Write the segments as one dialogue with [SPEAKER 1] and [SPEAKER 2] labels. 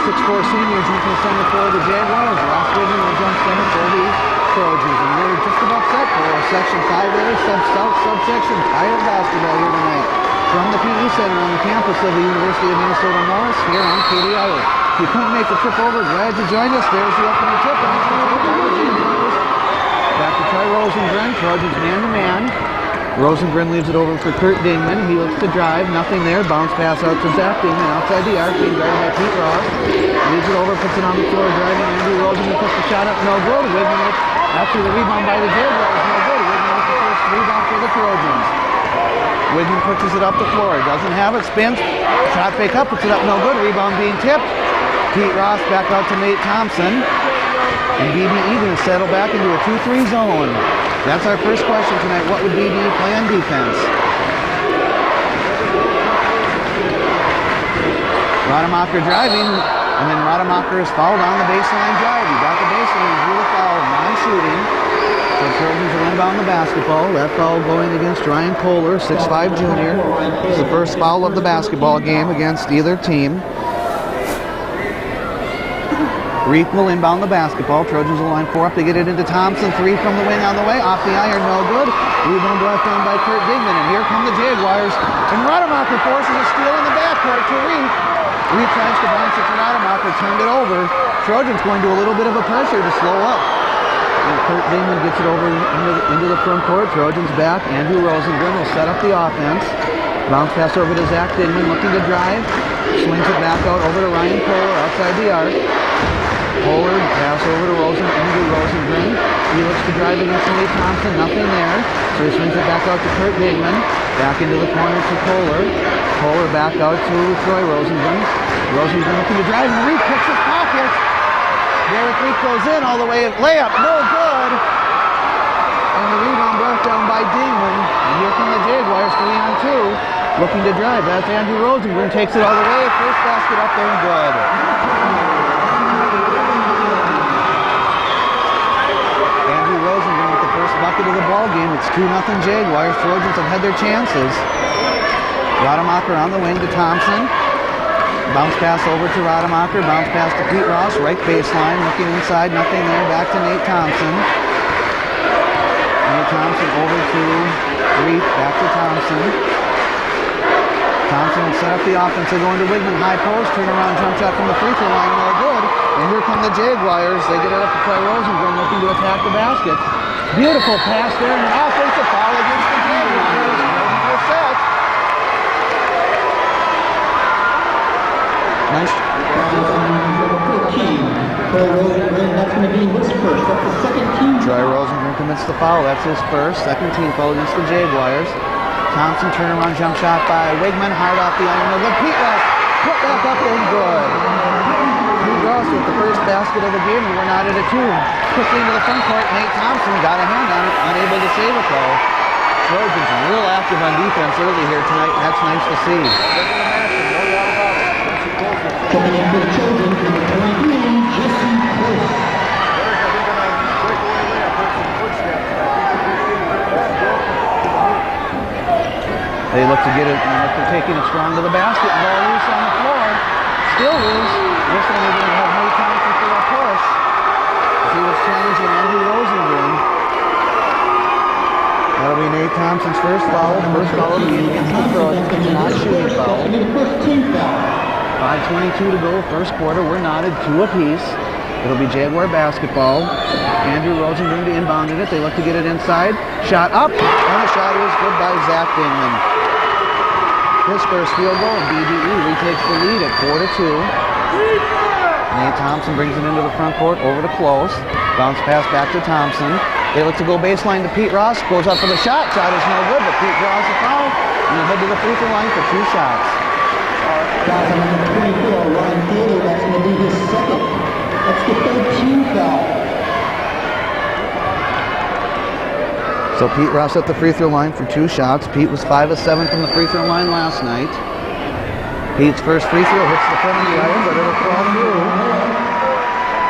[SPEAKER 1] 6'4" seniors into the center for the Jaguars. Ross Whitman will jump center for the Trojans. And we're just about set for Section 5A, Sub-South, Subsection Title basketball here tonight. From the PE Center on the campus of the University of Minnesota Morris here on KDIO. If you couldn't make the trip over, glad you joined us. There's the opening tip. Back to Ty Rosengren. Trojans man-to-man. Rosengren leaves it over for Kurt Dingman. He looks to drive. Nothing there. Bounce pass out to Zach Dingman. Outside the arc. Being guarded by Pete Ross. Leaves it over. Puts it on the floor. Driving. Andrew Rosengren puts the shot up. No good. Whitman after the rebound by the Jaguars. No good. Whitman with the first rebound for the Trojans. Whitman pushes it up the floor. Doesn't have it. Spins. Shot fake up. Puts it up. No good. Rebound being tipped. Pete Ross back out to Nate Thompson. And BBE going to settle back into a 2-3 zone. That's our first question tonight. What would BBE play on defense? Rademacher driving, and then Rademacher is fouled on the baseline drive. He got the baseline and drew the foul, non-shooting. So Trojans will inbound the basketball. That foul going against Ryan Kohler, 6'5" junior. It's the first foul of the basketball game against either team. Reef will inbound the basketball. Trojans will line 4 up. They get it into Thompson. 3 from the wing on the way. Off the iron, no good. Rebound brought down by Kurt Dingman. And here come the Jaguars. And Rademacher forces a steal in the backcourt to Reef. Reef tries to bounce it to Rademacher. Turned it over. Trojans going to a little bit of a pressure to slow up. And Kurt Dingman gets it over into the front court. Trojans back. Andrew Rosengren will set up the offense. Bounce pass over to Zach Dingman. Looking to drive. Swings it back out over to Ryan Kohler outside the arc. Kohler, pass over to Andrew Rosengren. He looks to drive against Nate Thompson, nothing there. So he swings it back out to Kurt Dingman. Back into the corner to Kohler. Kohler back out to Troy Rosengren. Rosengren looking to drive, and Reef picks his pockets. Derek Reef goes in all the way. Layup, no good. And the rebound brought down by Dingman. And here come the Jaguars, 3-on-2. Looking to drive. That's Andrew Rosengren. Takes it all the way. First basket up there and good. Bucket of the ball game. It's 2-0 Jaguars. Trojans have had their chances. Rademacher on the wing to Thompson. Bounce pass over to Rademacher. Bounce pass to Pete Ross. Right baseline. Looking inside. Nothing there. Back to Nate Thompson. Nate Thompson over to Reef. Back to Thompson. Thompson will set up the offense. They go into Whitman. High post. Turn around. Jump shot from the free throw line. No good. And here come the Jaguars. They get it up to Ty Rosengren looking to attack the basket. Beautiful pass there, and an offensive foul against the Jaguars. We're set. Nice. That's going to be his first. That's the second team. Troy Rosengren commits the foul. That's his first. Second team foul against the Jaguars. Thompson turnaround jump shot by Wigman. Hard off the iron. No good. Pete Ross put back up and good. Pete Ross with the first basket of the game, and we're not at a 2. Quickly into the front court, Nate Thompson got a hand on it, unable to save it though. Trojans real active on defense early here tonight, and that's nice to see. Coming in for the Trojans, number 23, Jesse Close. They look to get it, and look to taking it strong to the basket, and ball loose on the floor. Still loose. This one they're going to have Nate Thompson for a push. He was challenging Andrew Rosengren. That'll be Nate Thompson's first foul. First foul of the game against the Trojans. Not shooting foul. 5:22 to go, first quarter. We're knotted 2 apiece. It'll be Jaguar basketball. Andrew Rosengren to inbound it. They look to get it inside. Shot up, and the shot is good by Zach Dingman. His first field goal, and BBE retakes the lead at 4-2. Nate Thompson brings it into the front court, over to Close. Bounce pass back to Thompson. They look to go baseline to Pete Ross. Goes up for the shot. Shot is no good, but Pete draws the foul. And he'll head to the free throw line for 2 shots.
[SPEAKER 2] Guys, on number 24, Ryan Taylor, that's going to be his second. That's the 3rd team foul.
[SPEAKER 1] So Pete Ross at the free throw line for 2 shots. Pete was 5 of 7 from the free throw line last night. Pete's first free throw hits the front of the iron, but it'll fall through.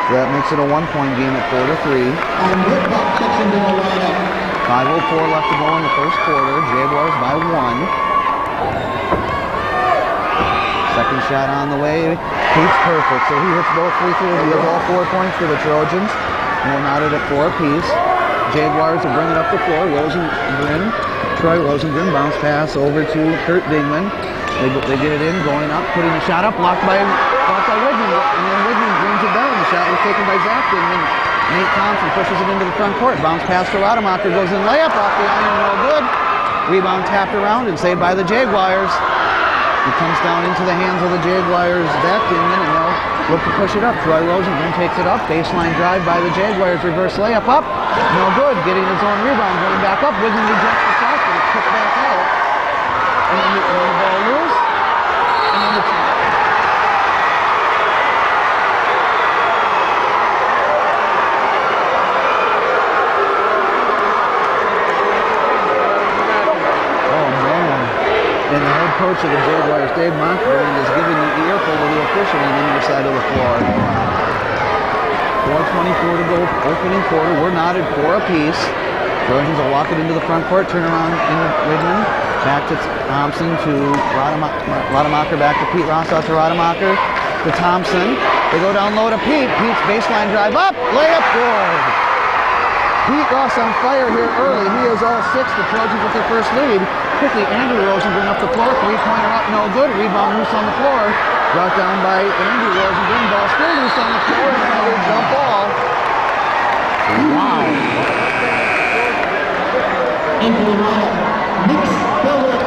[SPEAKER 1] So that makes it a 1-point game at 4-3. 5:04 left to go in the first quarter. Jaguars by 1. Second shot on the way. Pete's perfect, so he hits both free throws. He has all 4 points for the Trojans. And we're knotted at 4 apiece. Jaguars will bring it up the floor. Troy Rosengren, bounce pass over to Kurt Dingman. They get it in, going up, putting the shot up, blocked by Widman. And then Widman brings it down. The shot was taken by Zach Dingman. Nate Thompson pushes it into the front court. Bounce pass to Rademacher, goes in layup off the iron, no good. Rebound tapped around and saved by the Jaguars. It comes down into the hands of the Jaguars, Zach Dingman, and they'll look to push it up. Troy Rosengren takes it up. Baseline drive by the Jaguars. Reverse layup up. No good. Getting his own rebound. Going back up. Widman rejects the shot, but it's kicked back out. And then the ball loose. And then the... Oh, man. And the head coach of the Jaguars, Dave Montgomery, is giving the earful to the official on the near side of the floor. 4:24 to go, opening quarter. We're knotted 4 apiece. Trojans will walk it into the front court, turn around into Widman. Back to Thompson to Rademacher, back to Pete Ross, out to Rademacher, to Thompson. They go down low to Pete. Pete's baseline drive up, layup good. Pete Ross on fire here early. He is all 6. The Trojans with their first lead. Quickly, Andrew Rosengren up the floor. 3-pointer up, no good. Rebound loose on the floor. Brought down by Andrew Rosengren. Ball still loose on the floor. Another jump ball. Wow.
[SPEAKER 2] Into the lineup, Nick Spiller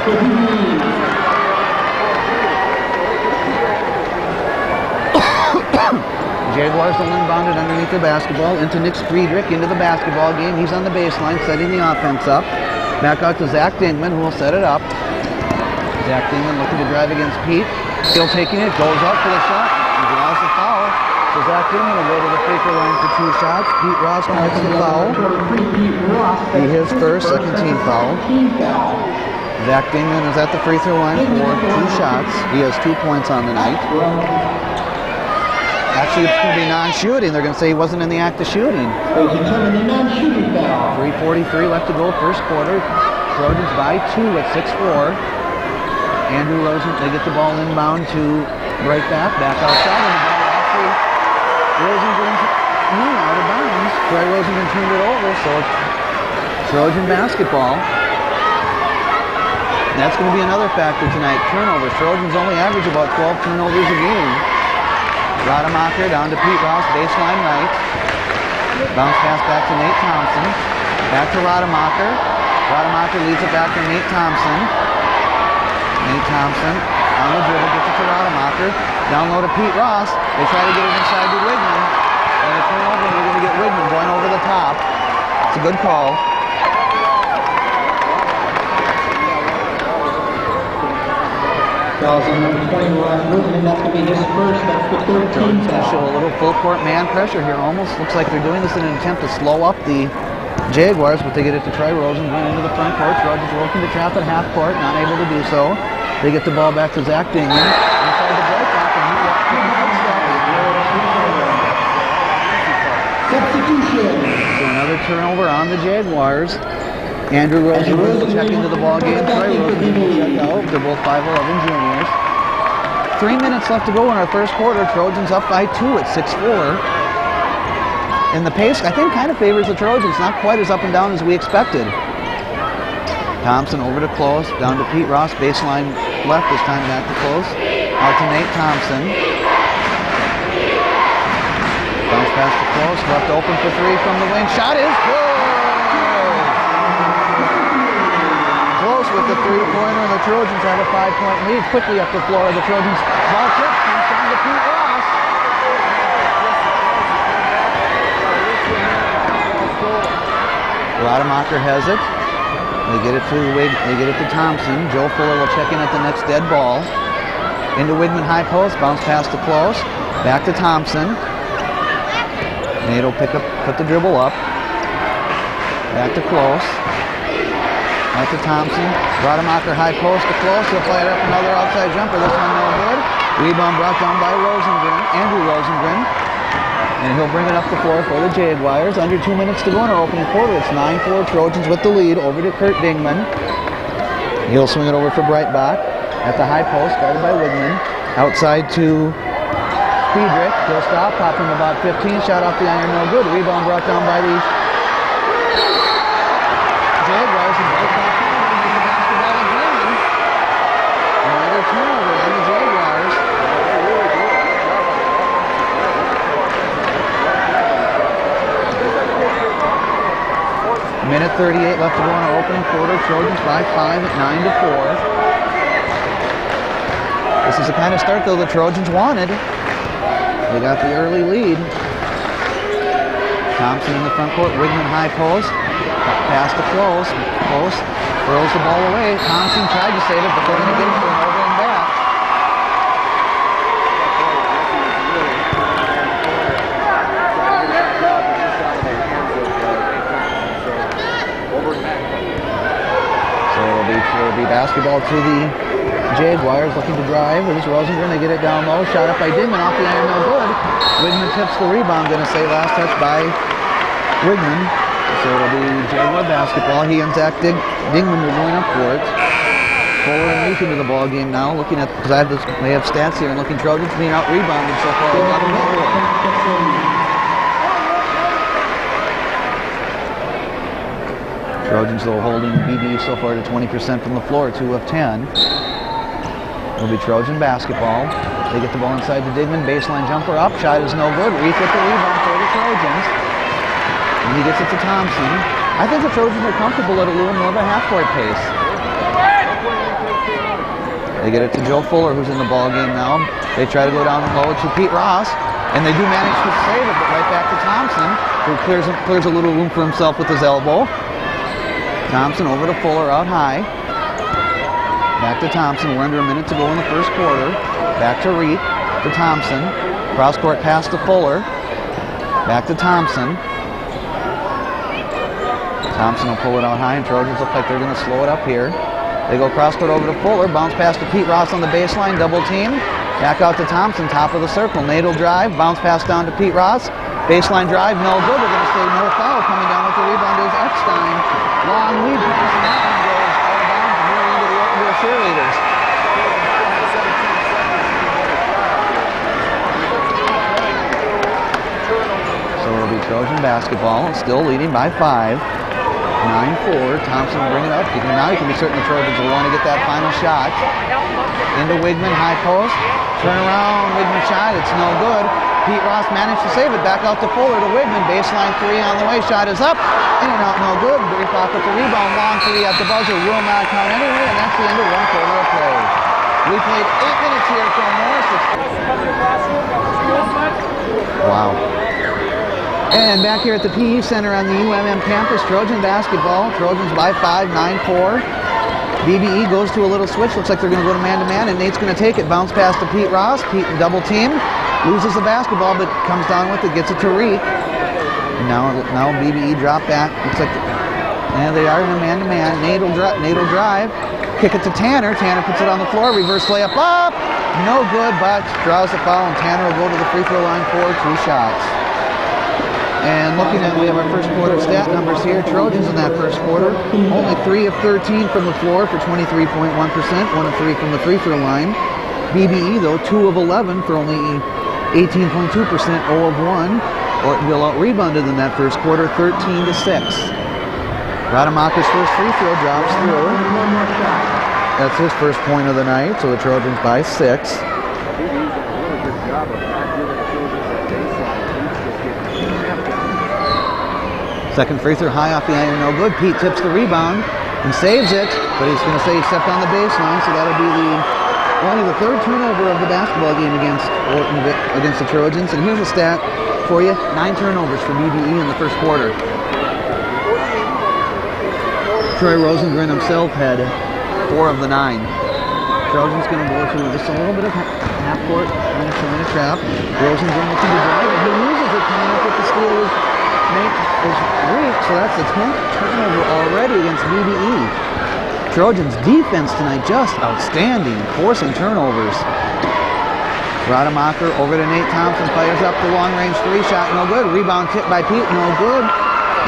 [SPEAKER 2] for the lead.
[SPEAKER 1] Jaguars will inbound it underneath the basketball into Nick Friedrich into the basketball game. He's on the baseline setting the offense up. Back out to Zach Dingman, who will set it up. Zach Dingman looking to drive against Pete. Still taking it, goes up for the shot. He draws the foul. So Zach Dingman will go to the free throw line for 2 shots. Pete Ross commits the foul. Be his first, second team foul. Zach Dingman is at the free throw line for 2 shots. He has 2 points on the night. Actually, it's going to be non-shooting. They're going to say he wasn't in the act of shooting. 3:43 left to go, first quarter. Trojans by 2 at 6-4. Andrew Rosen, they get the ball inbound to break back outside. And the ball actually, Rosengren's knee out of bounds. Troy Rosengren turned it over, so it's Trojan basketball. And that's going to be another factor tonight. Turnovers. Trojans only average about 12 turnovers a game. Rademacher down to Pete Ross, baseline right. Bounce pass back to Nate Thompson. Back to Rademacher. Rademacher leads it back to Nate Thompson. Nate Thompson on the dribble, gets it to Rademacher. Down low to Pete Ross. They try to get it inside to Widman. And they turn over, and you're going to get Widman going over the top. It's a good call.
[SPEAKER 2] Fouls on number 21, Widman, that's going to be his first, that's the 13th foul.
[SPEAKER 1] Show a little full court man pressure here. Almost looks like they're doing this in an attempt to slow up the Jaguars, but they get it to Troy Rosengren into the front court. Trojans looking to trap at half court, not able to do so. They get the ball back to Zach Dingman. Inside the break back, and he gets
[SPEAKER 2] Substitution.
[SPEAKER 1] so another turnover on the Jaguars. Andrew Rosengren will check into the ball game. Troy Rosengren will check out. They're both 5'11 juniors. 3 minutes left to go in our first quarter. Trojans up by 2 at 6-4. And the pace, I think, kind of favors the Trojans. Not quite as up and down as we expected. Thompson over to close. Down to Pete Ross. Baseline left, this time back to close. Out to Nate Thompson. Bounce pass to close. Left open for 3 from the wing. Shot is good! With the 3-pointer, and the Trojans have a 5-point lead. Quickly up the floor, the Trojans ball trip comes down to Pete Ross. Rademacher has it. They get it to They get it to Thompson. Joe Fuller will check in at the next dead ball. Into Widman high post, bounce pass to close. Back to Thompson. Nate will put the dribble up. Back to close. Out to Thompson. Rademacher high post to close. He'll fire up another outside jumper. This one no good. Rebound brought down by Andrew Rosengren. And he'll bring it up the floor for the Jaguars. Under 2 minutes to go in our opening quarter. It's 9-4. Trojans with the lead. Over to Kurt Dingman. He'll swing it over for Breitbach. At the high post, guarded by Widman. Outside to Friedrich, he'll stop, pop him about 15, shot off the iron, no good. Rebound brought down by the Jaguars, and both back the basketball again. Another turnover on the Jaguars. Minute 38 left to go in our opening quarter. Trojans by 5 at 9-4. This is the kind of start, though, the Trojans wanted. They got the early lead. Thompson in the front court. Wigman high post. Pass to Close. Close throws the ball away. Thompson tried to save it, but they're going to get it to him over and back. It'll be basketball to the Jaguars, looking to drive. Here's Rosengren, they get it down low. Shot up by Dingman, off the iron, no good. Wigman tips the rebound, going to say last touch by Wigman. So it'll be Jaguar basketball. He and Zach Dingman are going up for it. Fuller and Meek into the ball game now, looking at, because they have stats here, and looking Trojans being out rebounded so far. 11-4. Trojans, though, holding BBE so far to 20% from the floor, 2 of 10. It'll be Trojan basketball. They get the ball inside to Digman. Baseline jumper up. Shot is no good. Reith with the rebound for the Trojans. And he gets it to Thompson. I think the Trojans are comfortable at a little more of a half-court pace. They get it to Joe Fuller, who's in the ball game now. They try to go down low to Pete Ross. And they do manage to save it, but right back to Thompson, who clears a little room for himself with his elbow. Thompson over to Fuller out high. Back to Thompson. We're under a minute to go in the first quarter. Back to Reith, to Thompson. Cross-court pass to Fuller. Back to Thompson. Thompson will pull it out high, and Trojans look like they're going to slow it up here. They go cross-court over to Fuller. Bounce pass to Pete Ross on the baseline. Double team. Back out to Thompson, top of the circle. Nadel drive. Bounce pass down to Pete Ross. Baseline drive, no good. We're going to say no foul. Coming down with the rebound is Eckstein. Long lead pass, and that one goes out of bounds near into the Ortonville cheerleaders. So it'll be Trojan basketball, still leading by 5. 9-4. Thompson will bring it up. Now you can be certain the Trojans will want to get that final shot. Into Wigman, high post. Turn around, Wigman shot. It's no good. Pete Ross managed to save it. Back out to Fuller to Wigman. Baseline 3 on the way. Shot is up. In and out, no good. Reith off with the rebound. Long 3 at the buzzer. Will not count anyway. And that's the end of one quarter of play. We played 8 minutes here from Morris. Wow. And back here at the PE Center on the UMM campus, Trojan basketball. Trojans by 5, 9-4. BBE goes to a little switch. Looks like they're going to go to man-to-man, and Nate's going to take it. Bounce pass to Pete Ross. Pete double team. Loses the basketball, but comes down with it. Gets it to Reith. And now BBE drop back. Looks like they are in a man-to-man. Nate'll drive. Kick it to Tanner. Tanner puts it on the floor. Reverse layup up. No good, but draws the foul, and Tanner will go to the free throw line for 2 shots. And looking at, we have our first quarter stat numbers here. Trojans in that first quarter, only 3 of 13 from the floor for 23.1%, 1 of 3 from the free throw line. BBE, though, 2 of 11 for only 18.2%, 0 of 1. Ortonville out-rebounded in that first quarter, 13-6. Rademacher's first free throw drops through. That's his first point of the night, so the Trojans by 6. Second free throw high off the iron, no good. Pete tips the rebound and saves it, but he's going to say he stepped on the baseline, so that'll be only the 3rd turnover of the basketball game against the Trojans. And here's a stat for you: 9 turnovers for BBE in the first quarter. Troy Rosengren himself had 4 of the 9. Trojans going to go to just a little bit of half-court and showing a trap. Rosengren looking to drive, and he loses it, coming up with the steal. Nate is weak, so that's the 10th turnover already against BBE. Trojans defense tonight just outstanding, forcing turnovers. Rademacher over to Nate Thompson, fires up the long-range 3 shot, no good. Rebound tipped by Pete, no good.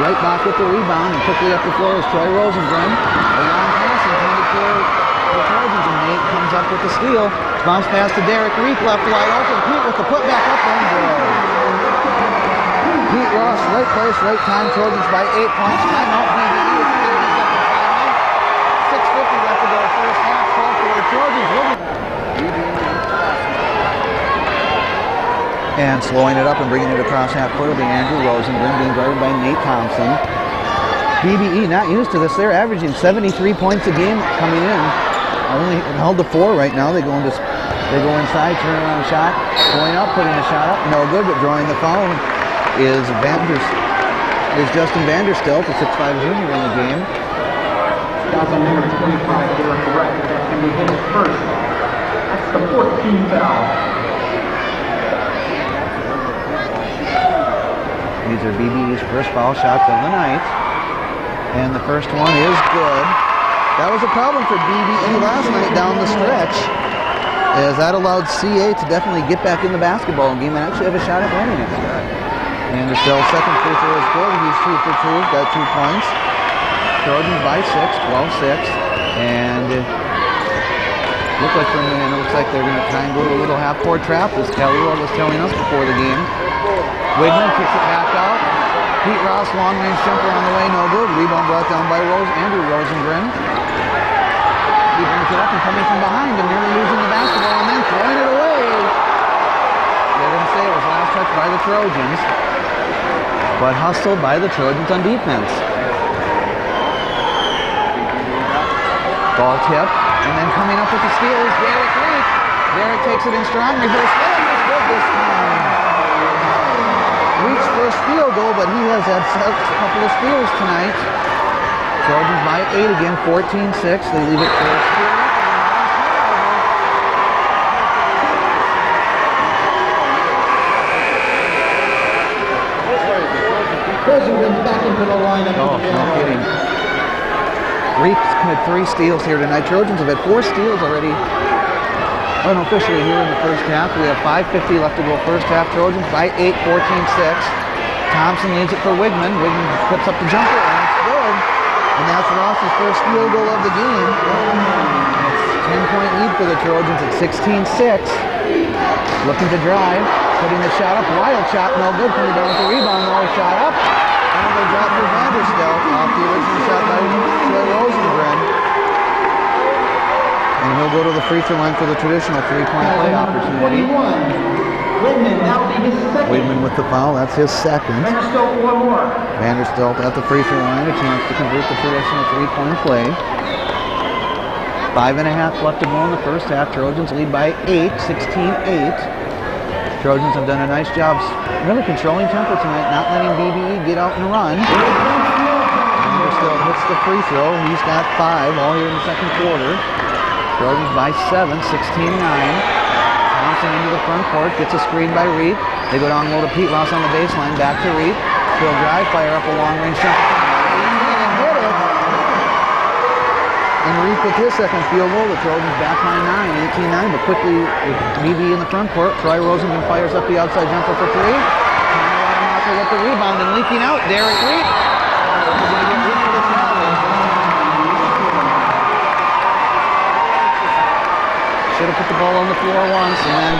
[SPEAKER 1] Right back with the rebound, and quickly up the floor is Troy Rosengren. A long pass intended for the Trojans, and Nate comes up with the steal. Bounce pass to Derek Reek, left wide open. Pete with the putback up and good. Pete Ross, right place, right time. Trojans by 8 points. Timeout, BBE. 6:50 left to go. First half, call for the Trojans. And slowing it up and bringing it across half court will be Andrew Rosengren, being guarded by Nate Thompson. BBE not used to this. They're averaging 73 points a game coming in. Only held to 4 right now. They go inside, turn around shot, going up, putting the shot up, no good. But drawing the foul is Justin Vanderstelp, a 6'5" junior in the game.
[SPEAKER 2] That's number 25. They were correct. That's going to be his first. That's the 14th foul.
[SPEAKER 1] These are BBE's first foul shots of the night. And the first one is good. That was a problem for BBE last night down the stretch, as that allowed CA to definitely get back in the basketball game and actually have a shot at winning it. Vanderstelp's second free throw is good. He's 2 for 2, got 2 points. Trojans by 6, 12-6. And looked like for a minute, it looks like they're going to try and go to a little half-court trap, as Callowell was telling us before the game. Wigman kicks it back out. Pete Ross, long-range jumper on the way, no good. Rebound brought down by Andrew Rosengren. He brings it up and coming from behind and nearly losing the basketball and then throwing it away. They're going to say it was last touch by the Trojans, but hustled by the Trojans on defense. Ball tip, and then coming up with the steal is Derek Reek. Derek takes it in strong, reverse layup is good this time. Reek's first field goal, but he has had a couple of steals tonight. Trojans by 8 again, 14-6. They leave it for a steal.
[SPEAKER 2] Rosengren's back into the lineup.
[SPEAKER 1] Oh, no kidding. Reek's had 3 steals here tonight. Trojans have had 4 steals already. Unofficially here in the first half. We have 5:50 left to go first half. Trojans by 8, 14-6. Thompson leads it for Wigman. Wigman puts up the jumper and it's good. And that's Ross's first field goal of the game. It's a 10-point lead for the Trojans at 16-6. Looking to drive, putting the shot up. Wild shot, no good. Coming down with the rebound, no shot up. Another drop for Vanderstelp off the original shot by Troy Rosengren. And he'll go to the free throw line for the traditional 3-point play opportunity.
[SPEAKER 2] 21. Wigman, that will be his second.
[SPEAKER 1] Wigman with the foul, that's his second.
[SPEAKER 2] Vanderstelp, one more.
[SPEAKER 1] Vanderstelp at the free throw line, a chance to convert the traditional 3-point play. 5.5 left to go in the first half. Trojans lead by 8, 16-8. Trojans have done a nice job really controlling tempo tonight, not letting BBE get out and run. Vanderstelp hits the free throw. He's got 5 all here in the second quarter. Trojans by 7, 16-9. Thompson into the front court, gets a screen by Reed. They go down low to Pete Ross on the baseline, back to Reed. He'll drive, fire up a long-range shot. And hit it. And Reed with his second field goal. The Trojans back by 9, 18-9, but quickly with BB in the front court. Troy Rosengren fires up the outside jumper for 3. Rademacher with the rebound and leaking out. Derek Reed. Should have put the ball on the floor once and then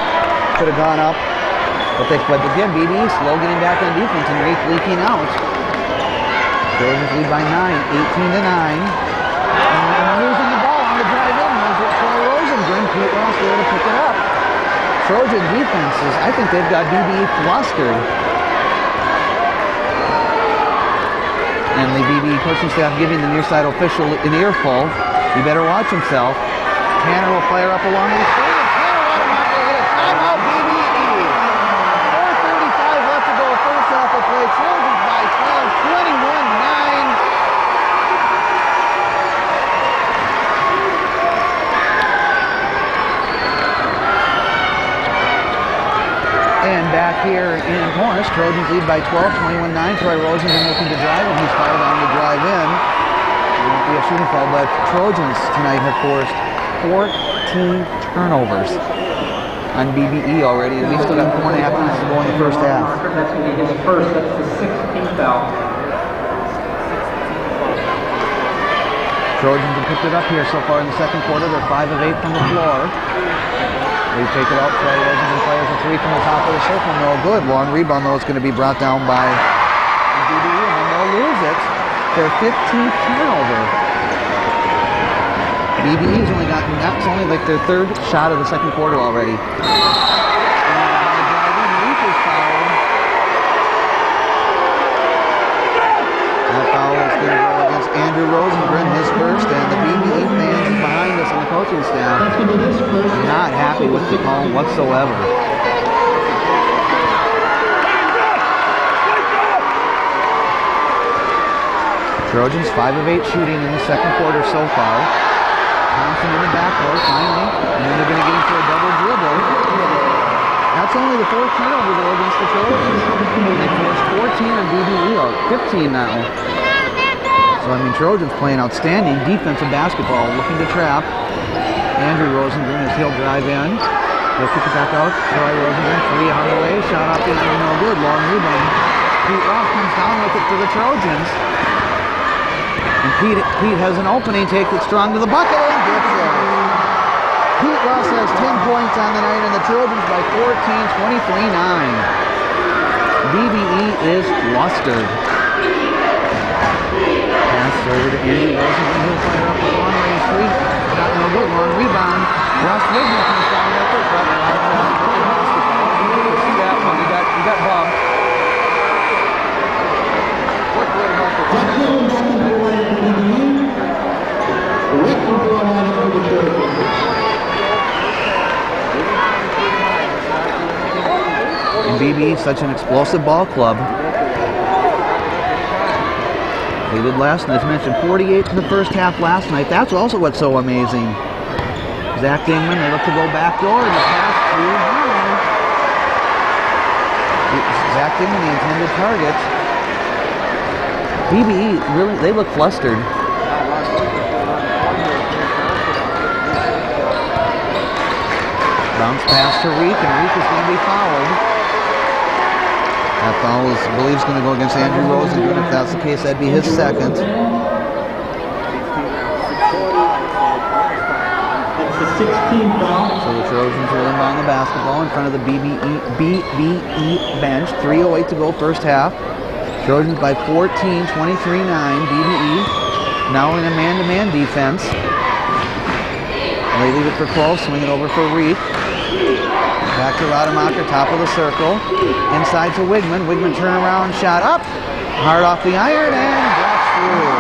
[SPEAKER 1] could have gone up. But again, BB slow getting back on defense and Reek leaking out. Trojans lead by 9, 18-9. And losing the ball on the drive in. There's what Troy Rosengren, Pete Ross there to pick it up. Trojan defenses, I think they've got BB flustered. And the BB coaching staff giving the near side official an earful. He better watch himself. Tanner will fire up along the screen. Tanner Rademacher hit a timeout, BBE. 4:35 left to go, first half of play. Trojans by 12, 21-9. And back here in Morris, Trojans lead by 12, 21-9. Troy Rosengren looking to drive, and he's fired on the drive in. It won't be a shooting foul, but Trojans tonight have forced 14 turnovers on BBE already. We've still got 4.5 minutes to go in the first half.
[SPEAKER 2] That's going to be his first. That's the 16th foul.
[SPEAKER 1] Trojans have picked it up here so far in the second quarter. They're 5 of 8 from the floor. They take it out. Troy Rosen fires a three from the top of the circle. No good. Long rebound, though, it's going to be brought down by BBE, and then they'll lose it. Their 15th turnover. BBE's only gotten, that's only like their third shot of the second quarter already. That foul is going to go against Andrew Rosengren, his first, and the BBE fans behind us on the coaching staff not happy with the call whatsoever. Trojans 5 of 8 shooting in the second quarter so far. Thompson in the backcourt finally, and then they're going to get him for a double dribble. That's only the 4th turnover though against the Trojans. They forced 14 and BBE are 15 now. So I mean, Trojans playing outstanding defensive basketball, looking to trap. Andrew Rosengren as he'll drive in. He'll kick it back out. Troy Rosengren, three on the way. Shot off the end, no good. Long rebound. Pete Ross comes down with it for the Trojans. And Pete has an opening, takes it strong to the bucket and gets it. Pete Ross has 10 points on the night and the Trojans by 14, 23-9. BBE is flustered. Pass over to Andy Rosengren. He'll fire up a long range three. Shot no good. Long rebound. Ross Wigman comes down with it. You see that one. He got bumped. And BBE is such an explosive ball club. They did last night. As mentioned, 48 in the first half last night. That's also what's so amazing. Zach Dingman, they look to go back door and the pass through high. Zach Dingman, the intended target. BBE, really, they look flustered. Bounce pass to Reek, and Reek is going to be fouled. That foul is, I believe, is going to go against Andrew Rosengren. If that's the case, that'd be his second.
[SPEAKER 2] That's the 16th foul.
[SPEAKER 1] So the Trojans will inbound the basketball in front of the BBE bench. 3:08 to go, first half. Trojans by 14, 23-9. BBE now in a man-to-man defense. They leave it for close, swing it over for Reek. Back to Rademacher, top of the circle. Inside to Wigman. Wigman turnaround, shot up. Hard off the iron and drops through.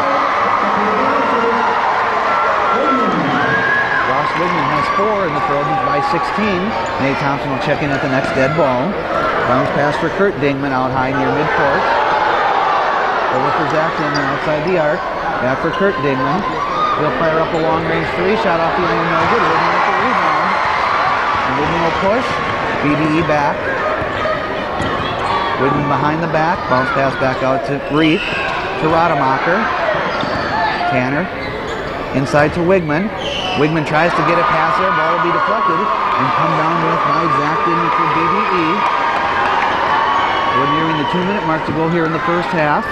[SPEAKER 1] Ross Wigman has 4 and the Trojans by 16. Nate Thompson will check in at the next dead ball. Bounce pass for Kurt Dingman out high near midcourt. Over for Zach Dingman outside the arc. Back for Kurt Dingman. He'll fire up a long-range three. Shot off the iron, no good. Wigman with the rebound. And Wigman will push. BBE back. Wigman behind the back. Bounce pass back out to Reek. To Rademacher. Tanner. Inside to Wigman. Wigman tries to get a pass there. Ball will be deflected. And come down with by Zach Dingman for BBE. We're nearing the 2-minute mark to go here in the first half.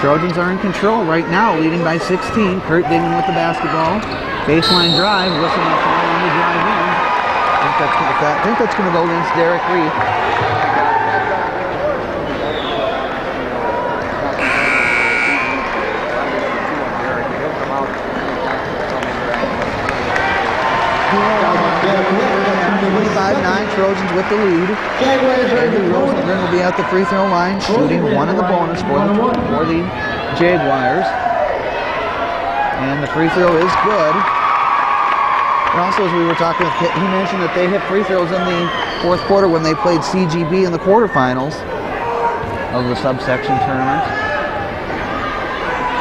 [SPEAKER 1] Trojans are in control right now, leading by 16. Kurt Dingman with the basketball. Baseline drive. Wilson will fly on the drive in. I think that's going to go against Derek Reek. Trojans with the lead. Andrew Rosengren will be at the free throw line, shooting one in the bonus for the Jaguars. And the free throw is good. And also, as we were talking, he mentioned that they hit free throws in the fourth quarter when they played CGB in the quarterfinals of the subsection tournament.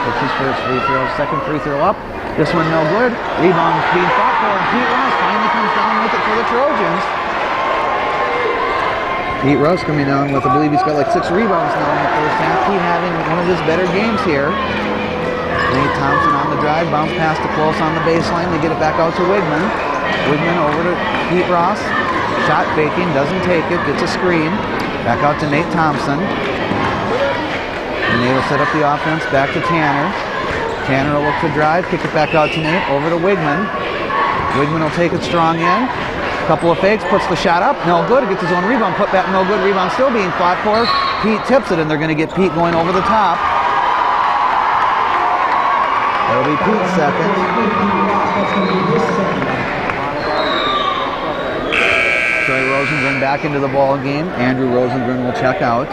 [SPEAKER 1] That's his first free throw. Second free throw up. This one no good. Rebound being fought for, and Pete Ross finally comes down with it for the Trojans. Pete Ross coming down with, I believe he's got like 6 rebounds now in the first half. Pete having one of his better games here. Nate Thompson on the drive, bounce pass to close on the baseline. They get it back out to Wigman. Wigman over to Pete Ross. Shot faking, doesn't take it, gets a screen. Back out to Nate Thompson. And they will set up the offense back to Tanner. Tanner will look to drive, kick it back out to Nate, over to Wigman. Wigman will take it strong in. Couple of fakes, puts the shot up, no good. Gets his own rebound, put back, no good. Rebound still being fought for. Pete tips it, and they're going to get Pete going over the top. That'll be Pete's second. Troy Rosengren back into the ball game. Andrew Rosengren will check out.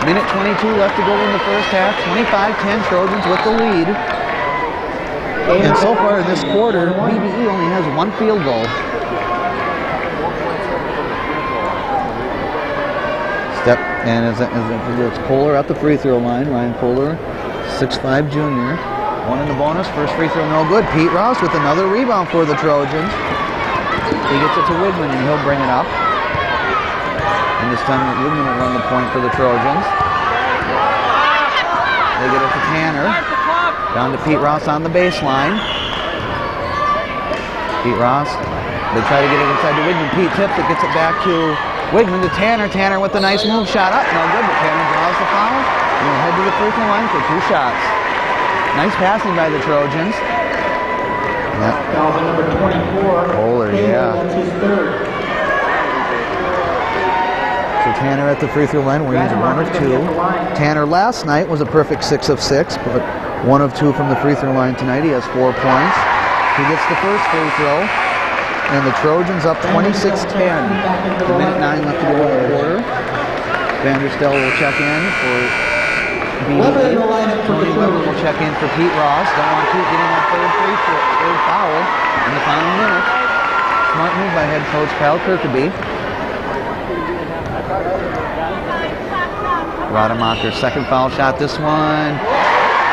[SPEAKER 1] Minute 22 left to go in the first half. 25-10 Trojans with the lead. And so far in this quarter, BBE only has one field goal. Step, and it's Kohler at the free throw line. Ryan Kohler, 6'5" junior. One in the bonus, first free throw no good. Pete Ross with another rebound for the Trojans. He gets it to Wigman and he'll bring it up. And this time Wigman will run the point for the Trojans. They get it to Tanner. Down to Pete Ross on the baseline. Pete Ross, they try to get it inside to Wigman. Pete tips it, gets it back to Wigman to Tanner. Tanner with a nice move, shot up, no good, but Tanner draws the foul. And will head to the free throw line for 2 shots. Nice passing by the Trojans.
[SPEAKER 2] Foul number 24.
[SPEAKER 1] Kohler, yeah.
[SPEAKER 2] That's his third.
[SPEAKER 1] So Tanner at the free throw line, where he's 1 of 2. Tanner last night was a perfect 6 of 6, but 1 of 2 from the free throw line tonight. He has 4 points. He gets the first free throw, and the Trojans up 26-10. Minute 9 left to go in the quarter. Vanderstel will check in for BBE. Tony Weber will check in for Pete Ross. Don't want Pete getting that third foul in the final minute. Smart move by head coach Kyle Kirkeby. Rademacher, second foul shot. This one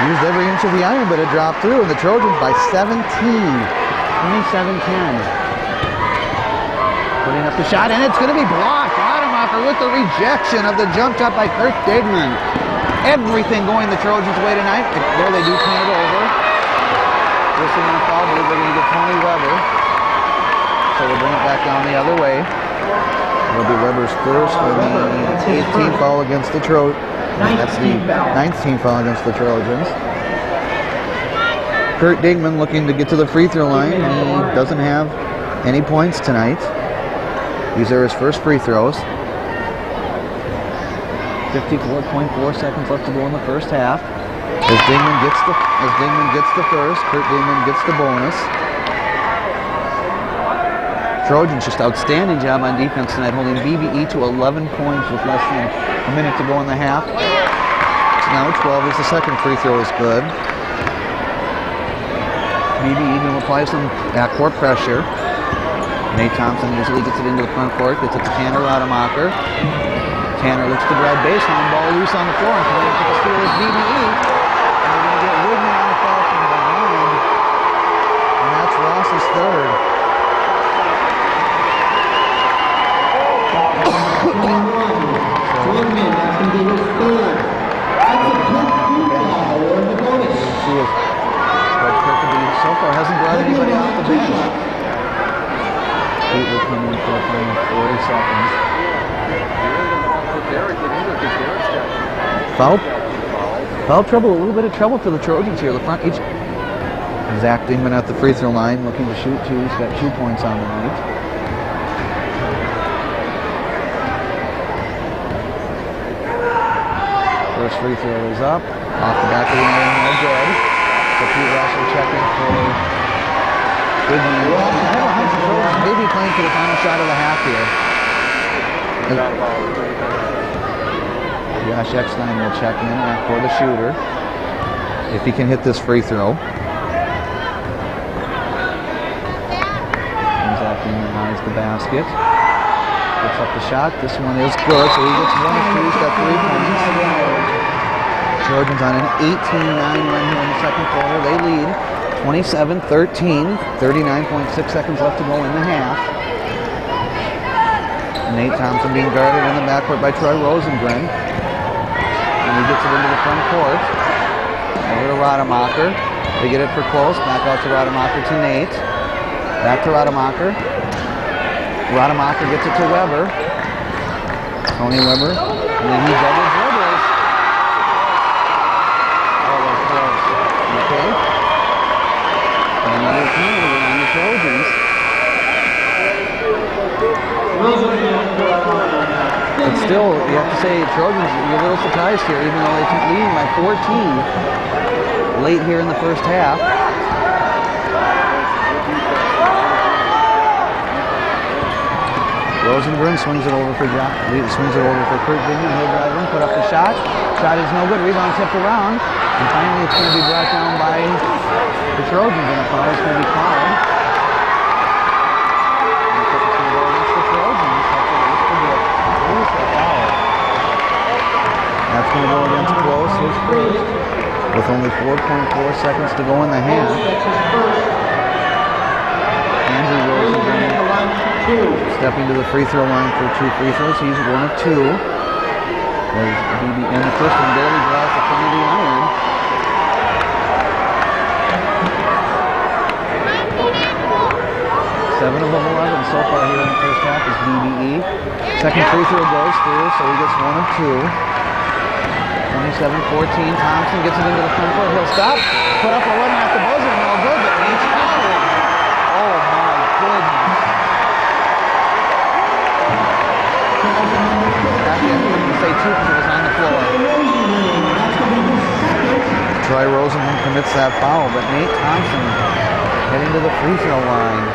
[SPEAKER 1] used every inch of the iron, but it dropped through, and the Trojans by 17. 27-10. Putting up the shot, and it's going to be blocked. Rademacher with the rejection of the jump shot by Kurt Digman. Everything going the Trojans' way tonight. There they do turn it over. Whistle and a foul. I believe they're going to get Tony Weber. So we'll bring it back down the other way. It'll be Weber's first for the 8th team foul against the Trojans. That's the 9th team foul against the Trojans. Kurt Digman looking to get to the free throw line. He doesn't have any points tonight. These are his first free throws. 54.4 seconds left to go in the first half. As Digman gets the first, Kurt Digman gets the bonus. Trojans just outstanding job on defense tonight, holding BBE to 11 points with less than a minute to go in the half. Now 12 as the second free throw is good. BBE will apply some backcourt pressure. Nate Thompson easily gets it into the front court, gets it to Tanner Rademacher. Tanner looks to drive baseline, ball loose on the floor, and coming up to the steal is BBE. And they're going to get Wigman on the foul from behind. And that's Ross's third.
[SPEAKER 2] Wigman, that's going to be his third. That's a good free foul or the bonus.
[SPEAKER 1] See if Coach Kirkeby so far hasn't brought anybody off the bench. Pete will come in for a final 40 seconds. Foul trouble, a little bit of trouble for the Trojans here. The front each. Zach Dingman at the free throw line, looking to shoot 2. He's got 2 points on the night. First free throw is up, off the back of the ring, no good. So Pete Ross will check in for Digman. Maybe playing for the final shot of the half here. Josh Eckstein will check in for the shooter, if he can hit this free throw. Comes out and eyes the basket. Puts up the shot. This one is good, so he gets 1 of 2. He's got 3 points. Trojans on an 18-9 run here in the second quarter. They lead 27-13. 39.6 seconds left to go in the half. Nate Thompson being guarded in the backcourt by Troy Rosengren. And he gets it into the front court. Over to Rademacher. They get it for close. Back out to Rademacher to Nate. Back to Rademacher. Rademacher gets it to Weber. Tony Weber. And then he doubles dribbles. Oh, that's close. still, you have to say, Trojans, you're a little surprised here, even though they took leading by 14 late here in the first half. Rosengren swings it over for Kurt Dignan. He'll drive in, put up the shot. Shot is no good. Rebound tipped around. And finally it's going to be brought down by the Trojans, and a foul is going to be called. That's going to go against Close, his first, with only 4.4 seconds to go in the half. Andrew Rosengren stepping to the free throw line for 2 free throws. He's 1 of 2. As BBE, and the first one barely draws the front of the iron. Seven of 11 so far here in the first half is BBE. Second free throw goes through, so he gets 1 of 2. 27-14. Thompson gets it into the front court. He'll stop. Put up a runner at the buzzer. No good, but Nate's fouled. Oh my goodness. Actually, I was going to say 2 because it was on the floor. Troy Rosenman commits that foul, but Nate Thompson heading to the free throw line.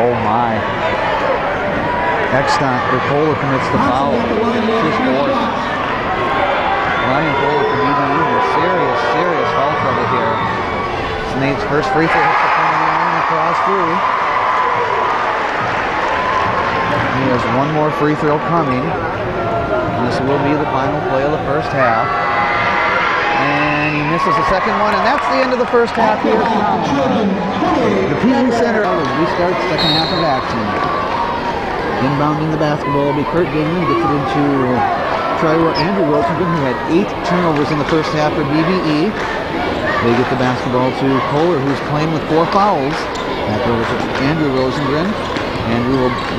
[SPEAKER 1] Oh my. Kohler commits the foul. His fourth. Ryan Kohler for BBE with serious foul trouble here. It's Nate's first free throw hits the front of the line across through. He has 1 more free throw coming. And this will be the final play of the first half. And he misses the second one, and that's the end of the first half here. The PE Center restarts second half of action. Inbounding the basketball will be Kurt Dignan. Gets it into Andrew Rosengren, who had 8 turnovers in the first half for BBE. They get the basketball to Kohler, who's playing with 4 fouls. Back over to Andrew Rosengren.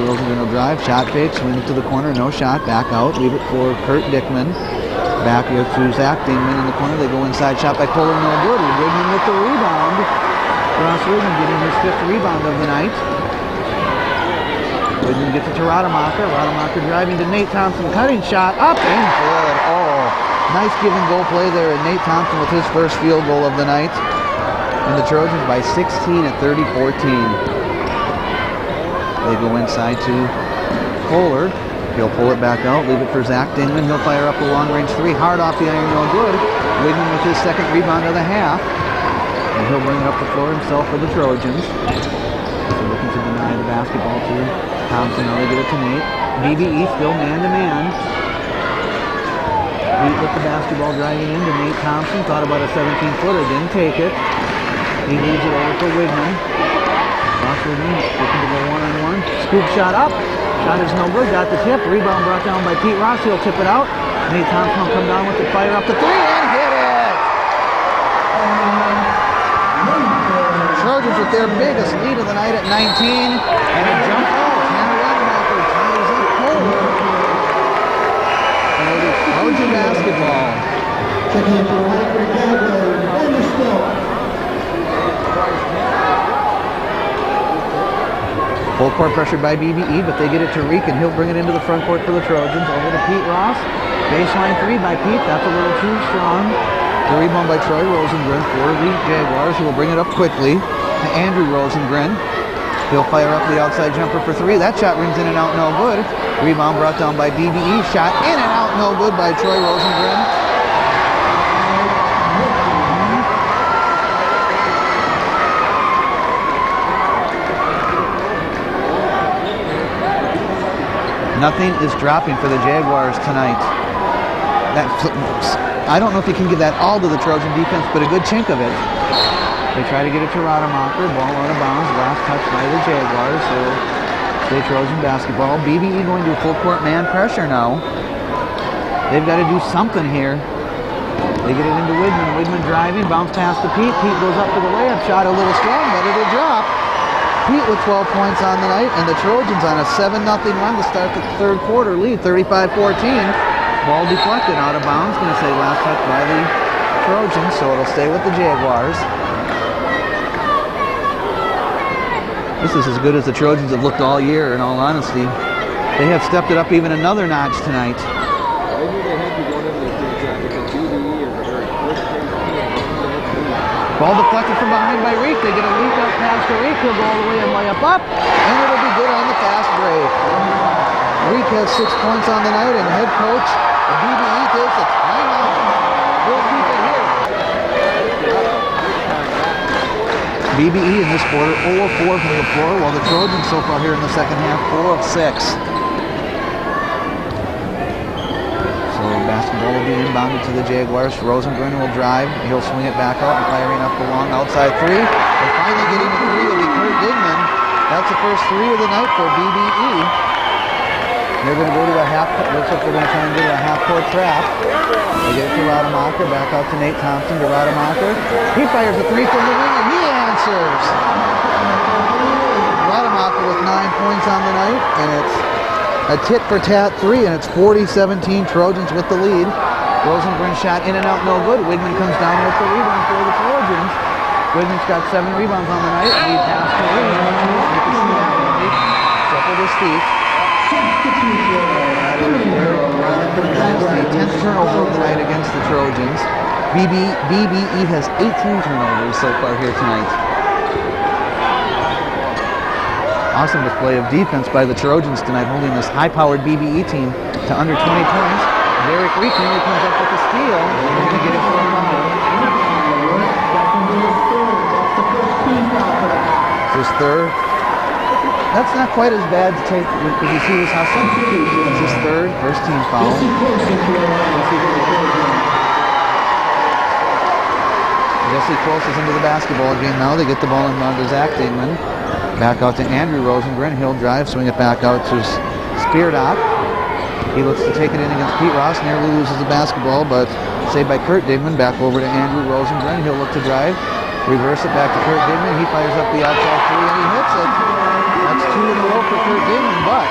[SPEAKER 1] Rosengren will drive, shot fake, swing it to the corner, no shot, back out, leave it for Kurt Dickman. Back here to Zach Dingman in the corner. They go inside, shot by Kohler, no good. Dignan with the rebound. Ross Widman getting his 5th rebound of the night. Widman gets it to Rademacher. Rademacher driving to Nate Thompson, cutting shot, up and good. Oh, nice give and go play there. And Nate Thompson with his first field goal of the night. And the Trojans by 16 at 30-14. They go inside to Kohler. He'll pull it back out, leave it for Zach Dingman. He'll fire up the long-range 3, hard off the iron, no good. Widman with his 2nd rebound of the half. And he'll bring it up the floor himself for the Trojans. So looking to deny the basketball to Thompson. Now they get it to Nate. BBE still man-to-man. Nate with the basketball driving into Nate Thompson. Thought about a 17-footer, didn't take it. He leaves it over for Widman. Widman looking to go one-on-one. Scoop shot up. Shot is no good. Got the tip. Rebound brought down by Pete Ross. He'll tip it out. Nate Thompson will come down with the fire up the 3 and hit it. Trojans with their biggest lead of the night at 19. And a jump ball. Tanner Rademacher ties up Kohler. And it is Trojan basketball.
[SPEAKER 2] Checking in for the Laker Jaguars, Vanderbilt.
[SPEAKER 1] Full court pressured by BBE, but they get it to Reek, and he'll bring it into the front court for the Trojans. Over to Pete Ross. Baseline 3 by Pete. That's a little too strong. The rebound by Troy Rosengren for the Jaguars, who will bring it up quickly to Andrew Rosengren. He'll fire up the outside jumper for 3. That shot rings in and out, no good. Rebound brought down by BBE. Shot in and out, no good by Troy Rosengren. Nothing is dropping for the Jaguars tonight. I don't know if you can give that all to the Trojan defense, but a good chunk of it. They try to get it to Rademacher. Ball out of bounds. Last touch by the Jaguars. So stay Trojan basketball. BBE going to a full court man pressure now. They've got to do something here. They get it into Widman. Widman driving. Bounce pass to Pete. Pete goes up for the layup. Shot a little strong, but it'll drop. Pete with 12 points on the night, and the Trojans on a 7-0 run to start the third quarter lead, 35-14. Ball deflected out of bounds. Going to say last touch by the Trojans, so it'll stay with the Jaguars. This is as good as the Trojans have looked all year, in all honesty. They have stepped it up even another notch tonight.
[SPEAKER 3] I knew they had to go into this because BBE is a very quick-paced team.
[SPEAKER 1] Ball deflected from behind by Reek. They get a leak up pass to Reek. He'll go all the way and lay up, and it'll be good on the fast break. Reek has 6 points on the night, and head coach of BBE takes a timeout. We'll keep it here. BBE in this quarter 0 of 4 from the floor, while the Trojans so far here in the second half 4 of 6. So basketball will be inbounded to the Jaguars. Rosengren will drive. He'll swing it back out and firing up the long outside three. They're finally getting a three. It'll be Kurt Digman. That's the first three of the night for BBE. They're going to go to a half. Looks like they're going to try and do a half-court trap. They get it to Rademacher. Back out to Nate Thompson to Rademacher. He fires a three from the wing and he answers. Rademacher with 9 points on the night, and it's a tit-for-tat three, and it's 40-17 Trojans with the lead. Rosengren shot in and out, no good. Wigman comes down with the rebound for the Trojans. Wigman's got 7 rebounds on the night. Lead pass to Reed. You can see that when he shuffled his feet. That is the 10th turnover of the night against the Trojans. BBE has 18 turnovers so far here tonight. Awesome display of defense by the Trojans tonight, holding this high-powered BBE team to under 20 points. Derek Reek nearly comes up with a steal. They're going to get it for a foul. His third. That's not quite as bad to take because you see this hustle. It's his third, first team foul. Jesse Close is into the basketball game now. They get the ball inbound to Zach Dingman. Back out to Andrew Rosengren. He'll drive, swing it back out to Speardock. He looks to take it in against Pete Ross. Nearly loses the basketball, but saved by Kurt Digman. Back over to Andrew Rosengren. He'll look to drive. Reverse it back to Kurt Digman. He fires up the outside three and he hits it. That's 2 in a row for Kurt Digman, but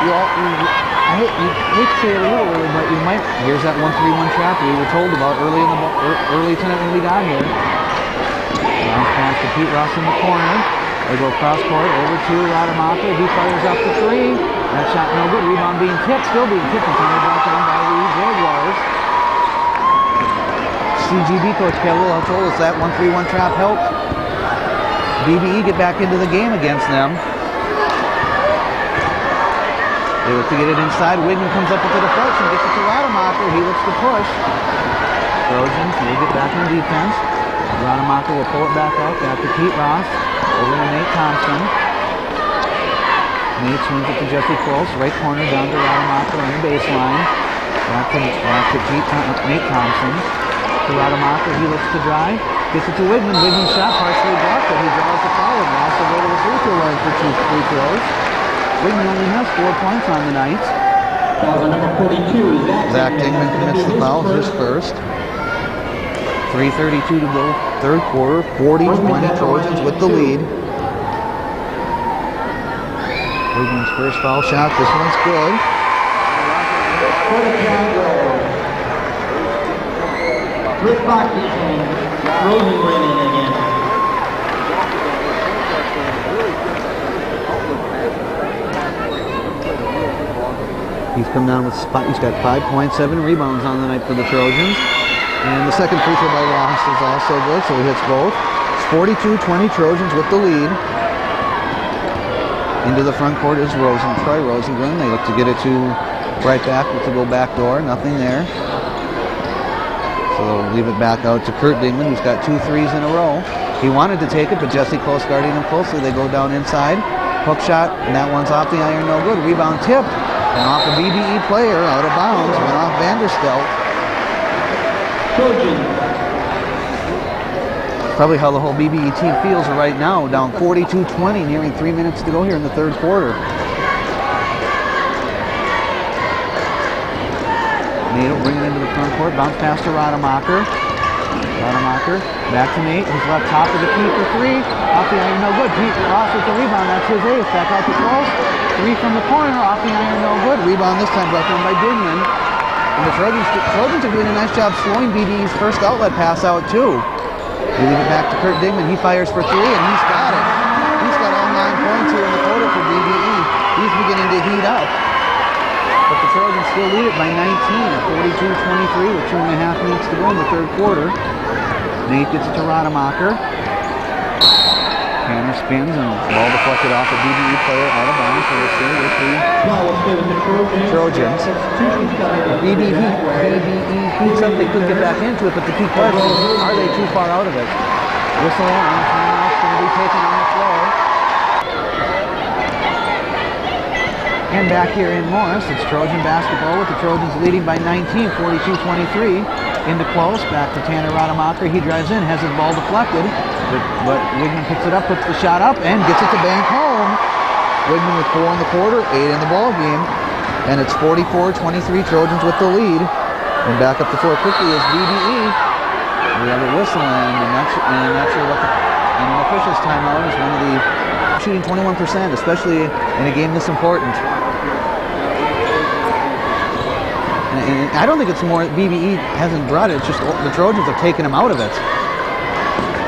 [SPEAKER 1] I hate to say it a little early, but you might. Here's that 1-3-1 trap we were told about early tonight when we got here. Bounce pass to Pete Ross in the corner. They go cross court over to Rademacher. He fires up the three. That shot no good. Rebound being tipped, still being tipped. And finally brought down by the Jaguars. CGB coach Kelly told us that 1-3-1 trap helped BBE get back into the game against them. They look to get it inside. Wigman comes up with the deflection, gets it to Rademacher. He looks to push. Trojans will get back on defense. Rademacher will pull it back out. Back to Pete Ross. Over to Nate Thompson. Nate swings it to Jesse Close. Right corner down to Rademacher on the baseline. Back to Nate Thompson. To Rademacher. He looks to drive. Gets it to Wigman. Wigman shot partially blocked, but he draws the foul and lost the way to the free throw line for 2 free throws. Wigman only has 4 points on the night.
[SPEAKER 2] Number 42,
[SPEAKER 1] Zach Dingman commits the foul, his first. 3:32 to go, third quarter. 40-20 Trojans with the lead. Wigman's first foul shot. This one's good.
[SPEAKER 2] Rick Foxy and Rosengren in again.
[SPEAKER 1] He's come down with he's got 5 points, 7 rebounds on the night for the Trojans. And the second free throw by Ross is also good, so he hits both. It's 42-20 Trojans with the lead. Into the front court is Troy Rosengren. They look to get it to right back, to go back door, nothing there. So they'll leave it back out to Kurt Digman, who's got 2 threes in a row. He wanted to take it, but Jesse Close guarding him closely. They go down inside. Hook shot, and that one's off the iron, no good. Rebound tipped, and off a BBE player, out of bounds, went off Vanderstelt. Probably how the whole BBE team feels right now, down 42-20, nearing 3 minutes to go here in the third quarter. Nate will bring it into the front court, bounce pass to Rademacher. Rademacher, back to Nate, he's left top of the key for 3. Off the iron, no good. Pete Ross with the rebound, that's his ace. Back out to Close. 3 from the corner, off the iron, no good. Rebound this time brought down by Digman. And the Trojans are doing a nice job slowing BBE's first outlet pass out too. We leave it back to Kurt Digman. He fires for 3 and he's got it. He's got all 9 still lead it by 19 at 42-23 with 2.5 minutes to go in the third quarter. Nate gets it to Rademacher. Tanner spins and ball deflected off a BBE player out of bounds, so we'll stay with the Trojans. BBE heats up, they could get back into it, but the key question is, are they too far out of it? Whistle and timeout's going to be taken on the floor. And back here in Morris, it's Trojan basketball with the Trojans leading by 19, 42-23. Into close, back to Tanner Rademacher. He drives in, has his ball deflected, but Wigman picks it up, puts the shot up, and gets it to bank home. Wigman with 4 in the quarter, 8 in the ball game, and it's 44-23 Trojans with the lead. And back up the floor quickly is BBE. We have a whistle, and I'm not sure what an official's timeout is. One of the shooting 21%, especially in a game this important. And I don't think it's more BBE hasn't brought it, it's just the Trojans have taken him out of it.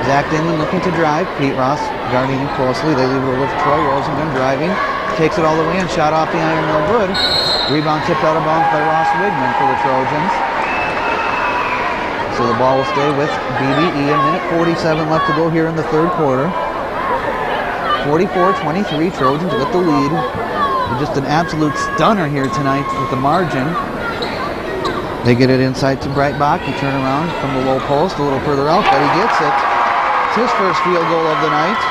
[SPEAKER 1] Zach Dinman looking to drive. Pete Ross guarding him closely. They leave it over to Troy Rosenberg driving. Takes it all the way and shot off the iron, no good. Rebound tipped out of bounds by Ross Wigman for the Trojans. So the ball will stay with BBE. A minute 47 left to go here in the third quarter. 44-23 Trojans with the lead. Just an absolute stunner here tonight with the margin. They get it inside to Breitbach. He turn around from the low post a little further out, but he gets it. It's his first field goal of the night.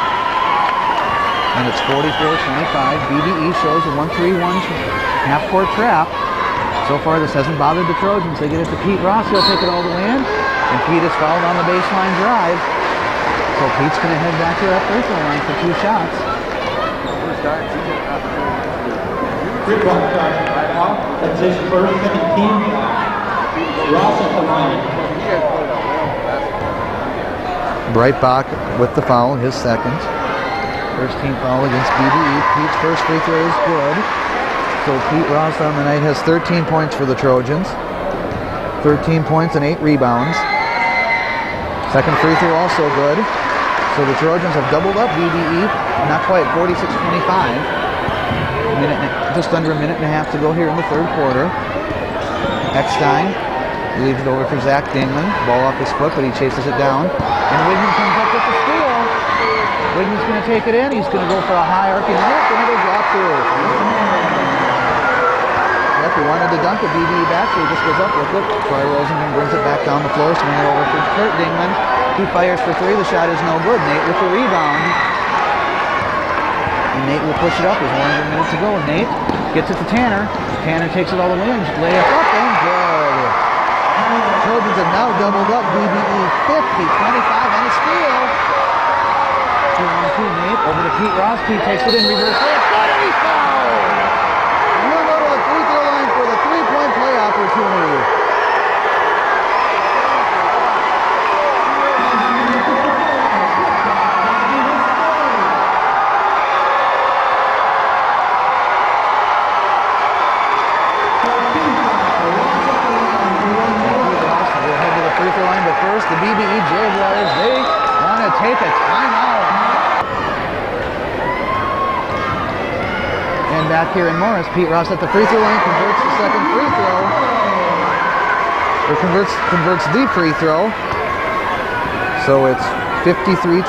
[SPEAKER 1] And it's 44-25. BBE shows a 1-3-1 half-court trap. So far, this hasn't bothered the Trojans. They get it to Pete Ross. He'll take it all the way in. And Pete is fouled on the baseline drive. So Pete's going to head back to that free throw line for 2 shots.
[SPEAKER 2] That's his first, second team. Ross at the line.
[SPEAKER 1] Breitbach with the foul, his second. First team foul against BBE. Pete's first free throw is good. So Pete Ross on the night has 13 points for the Trojans. 13 points and 8 rebounds. Second free throw also good. So the Trojans have doubled up BBE. Not quite, 46-25. Just under a minute and a half to go here in the third quarter. Eckstein leaves it over for Zach Dingman. Ball off his foot, but he chases it down. And Wigman comes up with the steal. Wigman's going to take it in. He's going to go for a high arcing hook, and it'll drop through. Yep, he wanted to dunk it. BBE back, so he just goes up with it. Troy Rosenberg brings it back down the floor, swing it over for Kurt Dingman. He fires for 3. The shot is no good. Nate with the rebound. And Nate will push it up. There's 1 minute to go. Nate gets it to Tanner. Tanner takes it all the way and lay it up and good. Trojans have now doubled up BBE 50, 25 and a steal. 2-on-2 Nate over to Pete Ross. Pete takes it in reverse. Layup good and he's fouled. We'll go to the free throw line for the 3-point play opportunity. The BBE Jaguars, they want to take a timeout. And back here in Morris, Pete Ross at the free throw line converts the second free throw. Or converts the free throw. So it's 53-25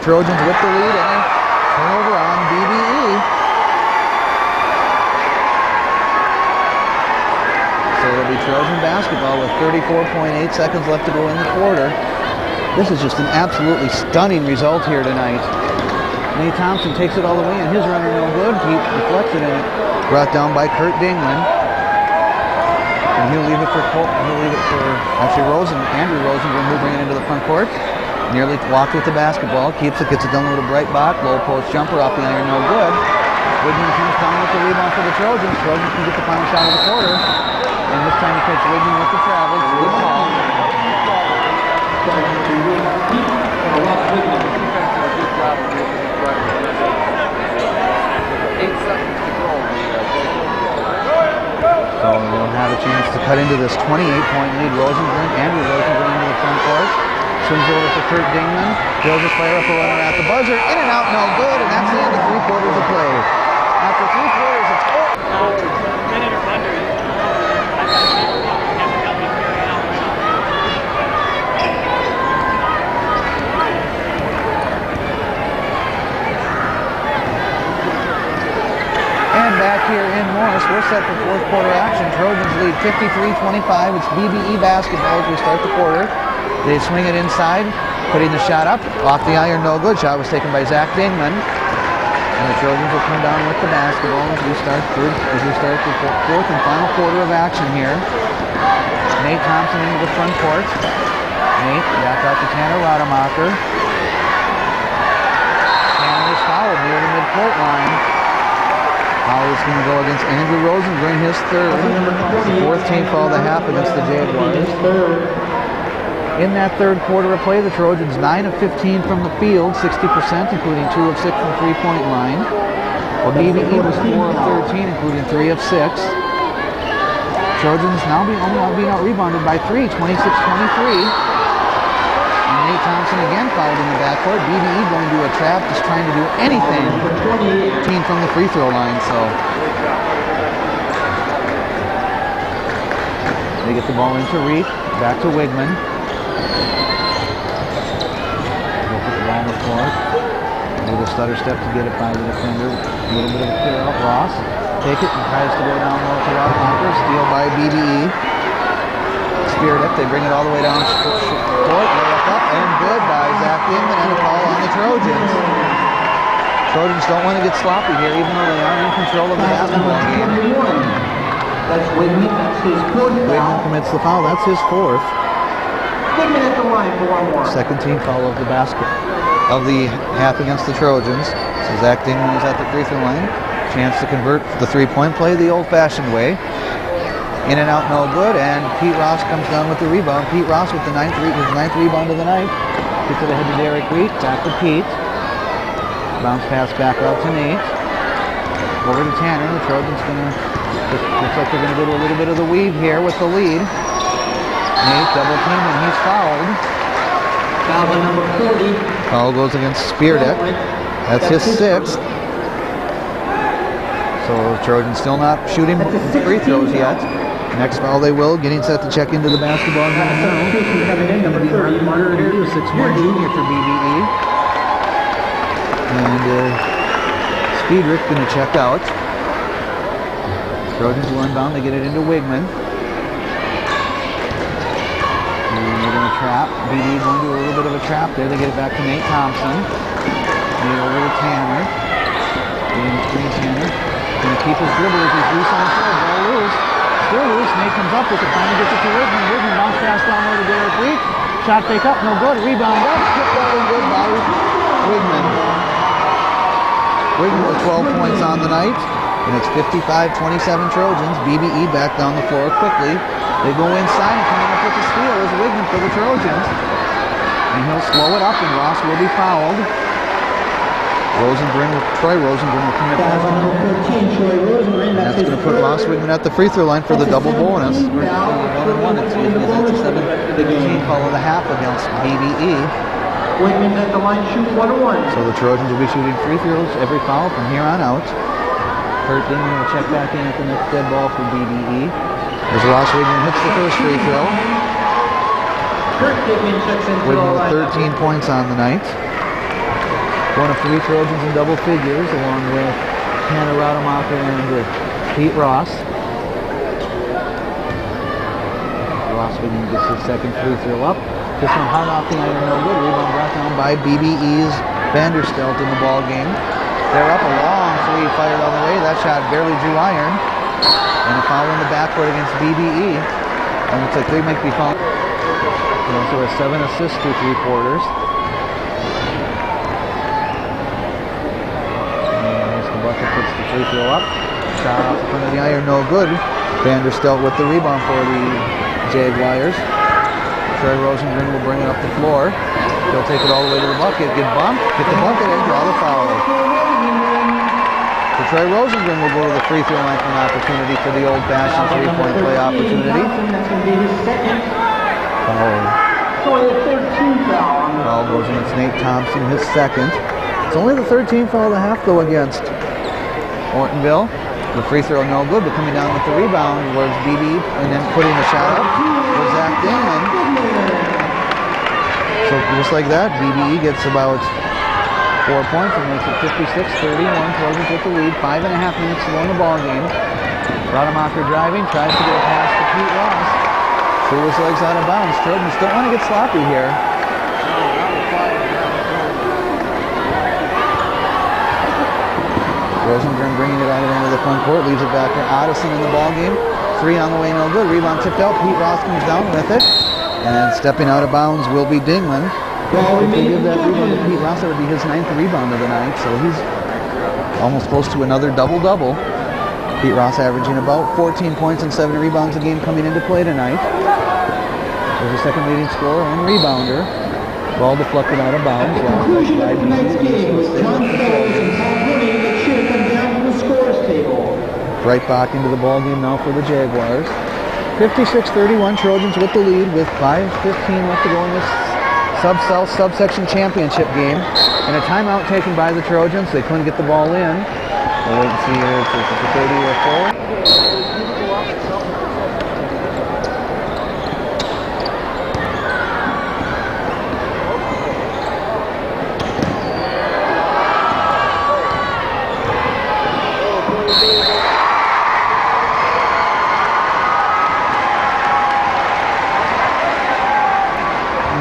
[SPEAKER 1] Trojans with the lead and a turnover on BBE. So it'll be Trojan basketball with 34.8 seconds left to go in the quarter. This is just an absolutely stunning result here tonight. Nate Thompson takes it all the way, and his runner no good. He deflects it and brought down by Kurt Dingman. And he'll leave it for actually Andrew Rosenberg, who bring it into the front court. Nearly walked with the basketball, keeps it, gets it done with a Breitbach, low post jumper off the iron, no good. Wigman comes down with the rebound for the Trojans. Trojans can get the final shot of the quarter. And this time he takes Wigman with the travel. Good ball. So they'll have a chance to cut into this 28-point lead. Andrew Rosenberg into the front court. Swings over to Kurt Dingman. Drills his player up a runner at the buzzer. In and out, no good. And that's the end of 3 quarters of play. After 3 quarters of 4. here in Morris. We're set for fourth quarter action. Trojans lead 53-25. It's BBE basketball as we start the quarter. They swing it inside, putting the shot up. Off the iron, no good. Shot was taken by Zach Dingman. And the Trojans will come down with the basketball as we start the fourth and final quarter of action here. Nate Thompson into the front court. Nate back out to Tanner Rademacher. Tanner is fouled near the midcourt line. Foul is going to go against Andrew Rosengren, his third. Fourth team foul of the half against the Jaguars. In that third quarter of play, the Trojans 9 of 15 from the field, 60%, including 2 of 6 from the three-point line. Well, BBE was 4 of 13, including 3 of 6. Trojans now being out-rebounded by 3, 26-23. And Nate Thompson again fouled in the backcourt. BBE going to a trap, just trying to do anything. Team from the free throw line, so. They get the ball into Reek, back to Wigman. On the floor. Do the stutter step to get it by the defender. A little bit of a clear out. Ross. Take it and tries to go down low to Rademacher. Steal by BBE. Speared it. They bring it all the way down court. Layup up and good by Zach Dingman and a foul on the Trojans. Trojans don't want to get sloppy here, even though they are in control of the basketball game.
[SPEAKER 2] That's Wigman. That's his fourth foul.
[SPEAKER 1] Wigman commits the foul. That's his fourth.
[SPEAKER 2] Wigman at the line for one more.
[SPEAKER 1] Second team foul of the basket. Of the half against the Trojans. So Zach Dingman is at the free throw line. Chance to convert the three-point play the old-fashioned way. In and out, no good. And Pete Ross comes down with the rebound. Pete Ross with his ninth rebound of the night. Gets it ahead to Derek Reek. Back to Pete. Bounce pass back out to Nate. Over to Tanner. The Trojans looks like they're going to get a little bit of the weave here with the lead. Nate double team and he's fouled.
[SPEAKER 2] Foul by number 40.
[SPEAKER 1] Foul goes against Speardeck. That's his sixth. So the Trojans still not shooting free throws yet. Next foul they will, getting set to check into the basketball game now. It's going to be Martin Murray, a 6'1" junior for BBE. And Speedrick going to check out. Trojans will inbound, they get it into Wigman. Trap. BBE going to a little bit of a trap there. They get it back to Nate Thompson. Nate over to Tanner. Getting screen Tanner. Going to keep his dribble as he's loose on the floor. Ball loose. Still loose. Nate comes up with it. Finally gets it to Wigman. Wigman bounce pass down there to Derek Reek. Shot fake up. No good. Rebound up. Skip that and good by Wigman. Wigman with 12 points on the night. And it's 55-27 Trojans. BBE back down the floor quickly. They go inside and coming up with the steal is Wigman for the Trojans. And he'll slow it up and Ross will be fouled. Troy Rosengren will commit that. That's going to put Ross Wigman at the free throw line for the double bonus. 1-1, that's a 7-team foul of the half against BBE.
[SPEAKER 2] Wigman at the line, shoot 1-1.
[SPEAKER 1] So the Trojans will be shooting free throws every foul from here on out. Kurt Dingman will check back in at the next dead ball for BBE. As Ross Wigman hits the first free throw.
[SPEAKER 2] Kurt Dingman checks in.
[SPEAKER 1] Wigman with 13 points on the night. One of 3 Trojans in double figures, along with Tanner Rademacher and Pete Ross. Ross Wigman gets his second free throw up. This one hard off the iron, no good. Rebound brought down by BBE's Vanderstelt in the ball game. They're up a long three fired on the way. That shot barely drew iron. And a foul in the backcourt against BBE. And looks like they might be fouled. He also has 7 assists through 3 quarters. And as the bucket puts the free throw up. Shot off the front of the iron, no good. Vanderstelt with the rebound for the Jaguars. Troy Rosengren will bring it up the floor. He'll take it all the way to the bucket. Get bumped, get the bucket and draw the foul. So Troy Rosengren will go to the free throw line for an opportunity for the old-fashioned three-point play opportunity.
[SPEAKER 2] That's going to be his second.
[SPEAKER 1] Foul.
[SPEAKER 2] So a 13 foul.
[SPEAKER 1] Foul goes against Nate Thompson, his second. It's only the 13th foul of the half, though, against Ortonville. The free throw no good, but coming down with the rebound was BB, and then putting the shot up was Zach Dingman. So just like that, BBE gets about 4 points and makes it 56-31. Trojans with the lead. 5.5 minutes to go in the ball game. Rademacher driving, tries to get a pass to Pete Ross. Threw his legs out of bounds. Trojans don't want to get sloppy here. Rosengren bringing it out into the front court, leaves it back to Otteson in the ball game. 3 on the way, no good. Rebound tipped out. Pete Ross comes down with it. And stepping out of bounds will be Dingman. If they give that rebound to Pete Ross, that would be his 9th rebound of the night. So he's almost close to another double-double. Pete Ross averaging about 14 points and 7 rebounds a game coming into play tonight. There's a second leading scorer and rebounder. Ball deflected out of bounds.
[SPEAKER 2] Conclusion of tonight's game was John Fellows and Paul Mooney that should come down from the scores table.
[SPEAKER 1] Breitbach into the ball game now for the Jaguars. 56-31, Trojans with the lead with 5:15 left to go in this Sub-South subsection championship game. And a timeout taken by the Trojans. They couldn't get the ball in. We'll wait and see if it's a 30 or a 4.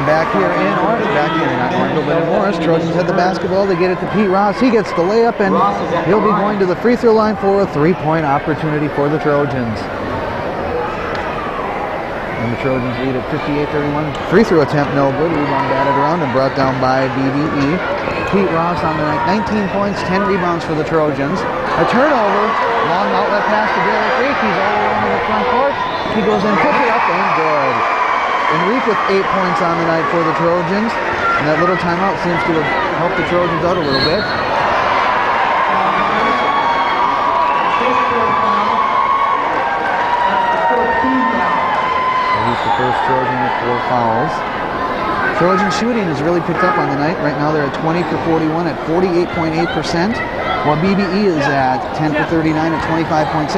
[SPEAKER 1] Back here in Ortonville, but in Morris, Trojans had the basketball. They get it to Pete Ross. He gets the layup, and he'll be going to the free throw line for a 3-point opportunity for the Trojans. And the Trojans lead at 58-31. Free throw attempt, no good. Rebound batted around and brought down by BBE. Pete Ross on the night, 19 points, 10 rebounds for the Trojans. A turnover, long outlet pass to Derek Reek. He's all alone in the front court. He goes in, puts it up, and good. Enrique with 8 points on the night for the Trojans. And that little timeout seems to have helped the Trojans out a little bit. He's the first Trojan with 4 fouls. Trojan shooting has really picked up on the night. Right now they're at 20 for 41 at 48.8%. While BBE is at 10 for 39 at 25.6%,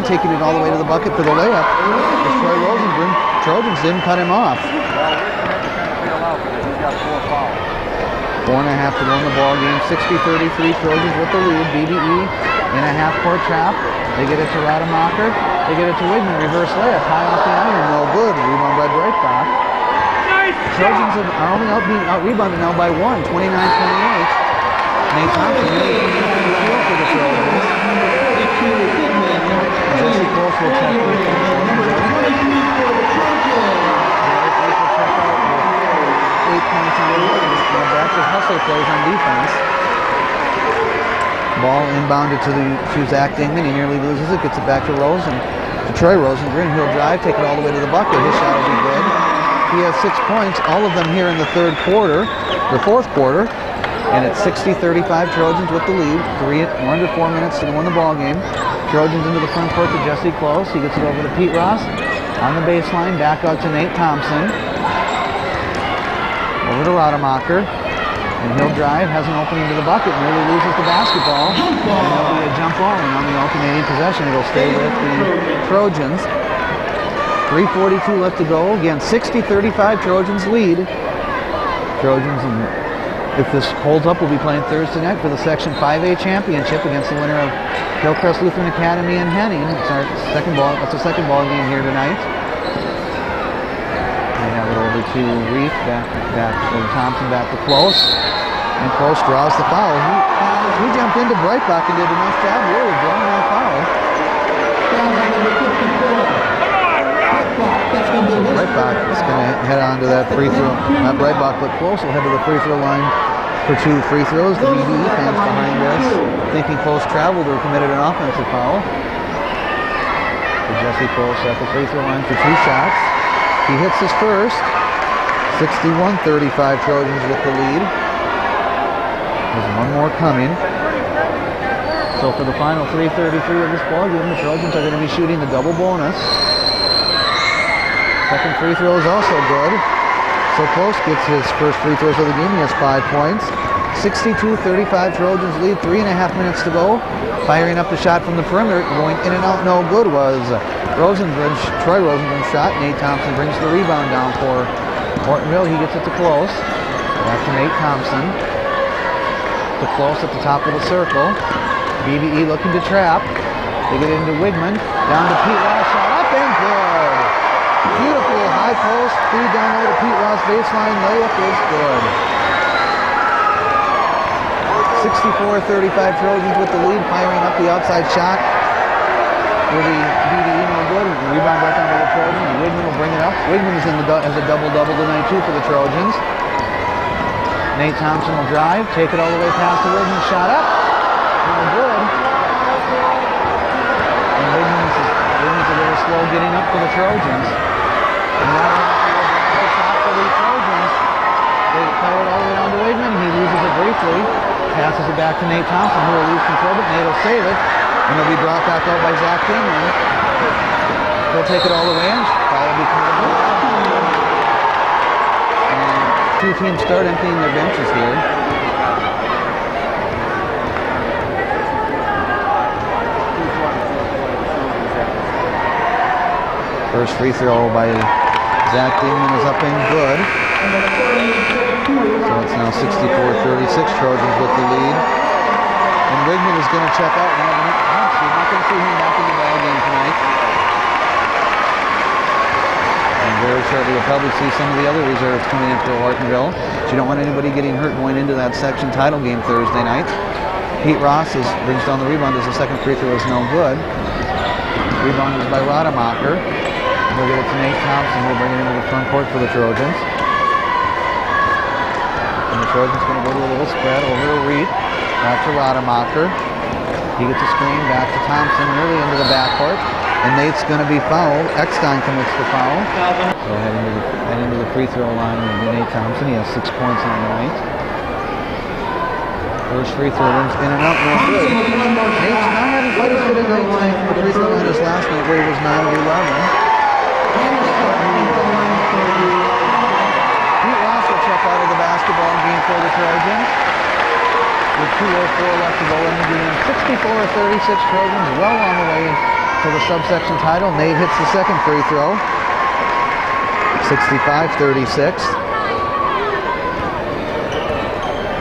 [SPEAKER 1] taking it all the way to the bucket for the layup. As Troy Rosengren, Trojans didn't cut him off. 4.5 to go in the ball game. 60-33, Trojans with the lead. BBE in a half-court trap. They get it to Rademacher. They get it to Wigman. Reverse layup, high off the iron, no good. Rebound by Breitbach. Trojans are only out-rebounded now by 1, 29-28. Nate Thompson really came in the field for the Trojans. Jesse Close will check with the check out with 8 points on the night. Back to hustle plays on defense. Ball inbounded to Zach Dingman. He nearly loses it. Gets it back to Troy Rosengren. He'll drive, take it all the way to the bucket. His shot will be good. He has 6 points, all of them here in the fourth quarter. And it's 60-35, Trojans with the lead. 1 under 4 minutes to go in the ball game. Trojans into the front court to Jesse Close. He gets it over to Pete Ross. On the baseline, back out to Nate Thompson. Over to Rademacher. And he'll drive, has an opening to the bucket, nearly loses the basketball. And there'll be a jump ball, and on the alternating possession, it'll stay with the Trojans. 3:42 left to go. Again, 60-35, Trojans lead. Trojans, if this holds up, will be playing Thursday night for the Section 5A championship against the winner of Hillcrest Lutheran Academy and Henning. It's our second ball game here tonight. We have it over to Reef, back to Thompson, back to Close. And Close draws the foul. He jumped into Breitbach and did a nice job here of drawing that foul. Breitbach is going to head on to that free throw. Not Breitbach, but Close will head to the free throw line for 2 free throws. The BBE fans behind us thinking Close traveled or committed an offensive foul. So Jesse Close at the free throw line for 2 shots. He hits his first. 61-35, Trojans with the lead. There's one more coming. So for the final 3:33 of this ball game, the Trojans are going to be shooting the double bonus. Second free throw is also good. So Close gets his first free throws of the game. He has 5 points. 62-35, Trojans lead. 3.5 minutes to go. Firing up the shot from the perimeter, going in and out, no good, was Troy Rosengren's shot. Nate Thompson brings the rebound down for Ortonville. He gets it to Close. Back to Nate Thompson. to close at the top of the circle. BBE looking to trap. They get into Wigman. Down to Pete Ross. Shot up and good. Beautiful high post. Feed down low to Pete Ross. Baseline layup is good. 64-35 Trojans with the lead. Firing up the outside shot. For the BBE, no good. Rebound back onto the Trojans. Wigman will bring it up. Wigman is has a double-double tonight too for the Trojans. Nate Thompson will drive. Take it all the way past the Wigman. Shot up. No good. And Wigman's a little slow getting up for the Trojans. And now the shot for the Trojans. They fire it all the way down to Wigman. He loses it briefly. Passes it back to Nate Thompson, who will lose control, but Nate will save it. And it'll be brought back out by Zach Dingman. He'll take it all the way in. Foul will be committed. And two teams start emptying their benches here. First free throw by Zach Dingman is up and good. So it's now 64-36, Trojans with the lead. And Wigman is going to check out. You're not going to see him back in the ball game tonight. And very shortly you'll probably see some of the other reserves coming in for Ortonville. So you don't want anybody getting hurt going into that section title game Thursday night. Pete Ross brings down the rebound as the second free throw is no good. Rebound is by Rademacher. We'll get it to Nate Thompson. We'll bring it into the front court for the Trojans. And the Trojans going to go to a little spread over to Reed. Back to Rademacher. He gets a screen back to Thompson early into the backcourt. And Nate's going to be fouled. Eckstein commits the foul. So head into the free throw line with Nate Thompson. He has 6 points on the night. First free throw in and out. No good. Nate's not having quite as good a night tonight for the free throw line as last night where he was 9 of 11. Pete Ross will check out of the basketball game for the Trojans. With 2:04 left to go in the game. 64-36 Trojans well on the way to the subsection title. Nate hits the second free throw. 65-36.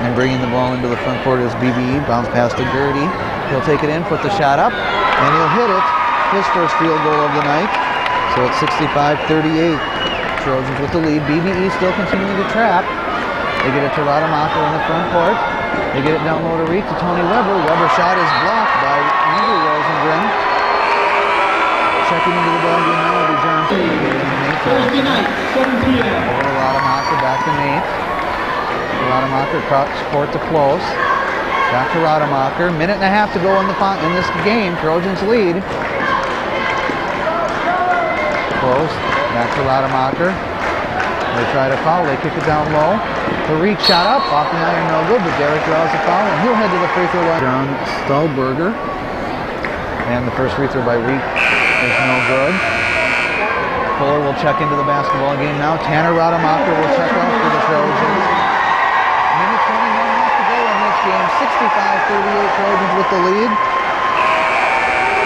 [SPEAKER 1] And bringing the ball into the front court is BBE. Bounce pass to Gertie. He'll take it in, put the shot up, and he'll hit it. His first field goal of the night. So it's 65-38. Trojans with the lead. BBE still continuing to trap. They get it to Rademacher in the front court. They get it down low to Reed to Tony Weber. Weber's shot is blocked by Andrew Rosengren. Checking into the ball game now will be Johnson.
[SPEAKER 2] Thursday night, 7 p.m.
[SPEAKER 1] Over to Rademacher, back to Nate. Rademacher across court to close. Back to Rademacher. Minute and a half to go in this game. Trojans lead. Close. Back to Rademacher. They try to foul. They kick it down low. The reach shot up. Off the iron, no good, but Derek draws the foul, and he'll head to the free throw line. John Stahlberger. And the first free throw by Reek is no good. Fuller will check into the basketball game now. Tanner Rademacher will check off for the Trojans. Minute 21 left to go in this game. 65-38 Trojans with the lead.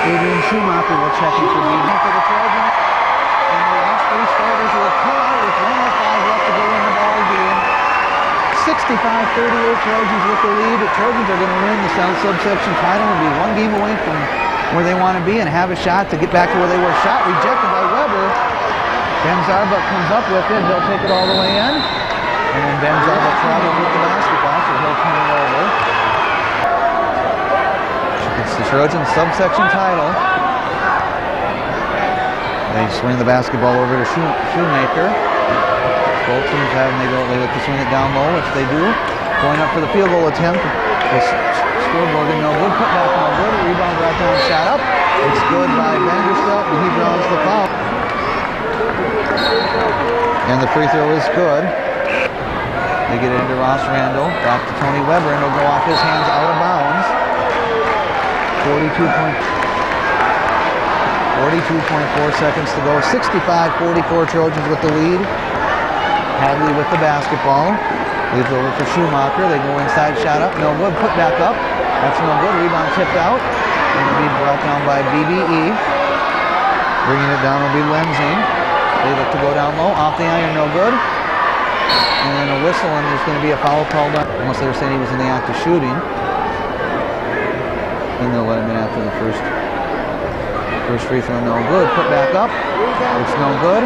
[SPEAKER 1] Adrian Schumacher will check in for the Trojans. And the last three starters will come out with 1:05 left to go in the ball game. 65-38 Trojans with the lead. The Trojans are going to win the South subsection title and be one game away from where they want to be and have a shot to get back to where they were. Shot rejected by Weber. Ben Zarbuk comes up with it. He'll take it all the way in. And then Ben Zarbuk travels with the basketball, so he'll turn it over. It's the Trojans subsection title. They swing the basketball over to Shoemaker. Both teams have, and they look to swing it down low, which they do. Going up for the field goal attempt. Scoreboard no good. Put back no good. Rebound right down, shot up. It's good by Vanderstelt, and he draws the foul. And the free throw is good. They get it into Ross Randall. Back to Tony Weber, and it'll go off his hands out of bounds. 42.4 seconds to go. 65-44 Trojans with the lead. Hadley with the basketball. Leaves over for Schumacher. They go inside, shot up. No good. Put back up. That's no good. Rebound tipped out. And it'll be brought down by BBE. Bringing it down will be Lenzing. They look to go down low. Off the iron, no good. And then a whistle, and there's going to be a foul called on, unless they were saying he was in the act of shooting. Then they'll let him in after the first free throw. No good. Put back up. It's no good.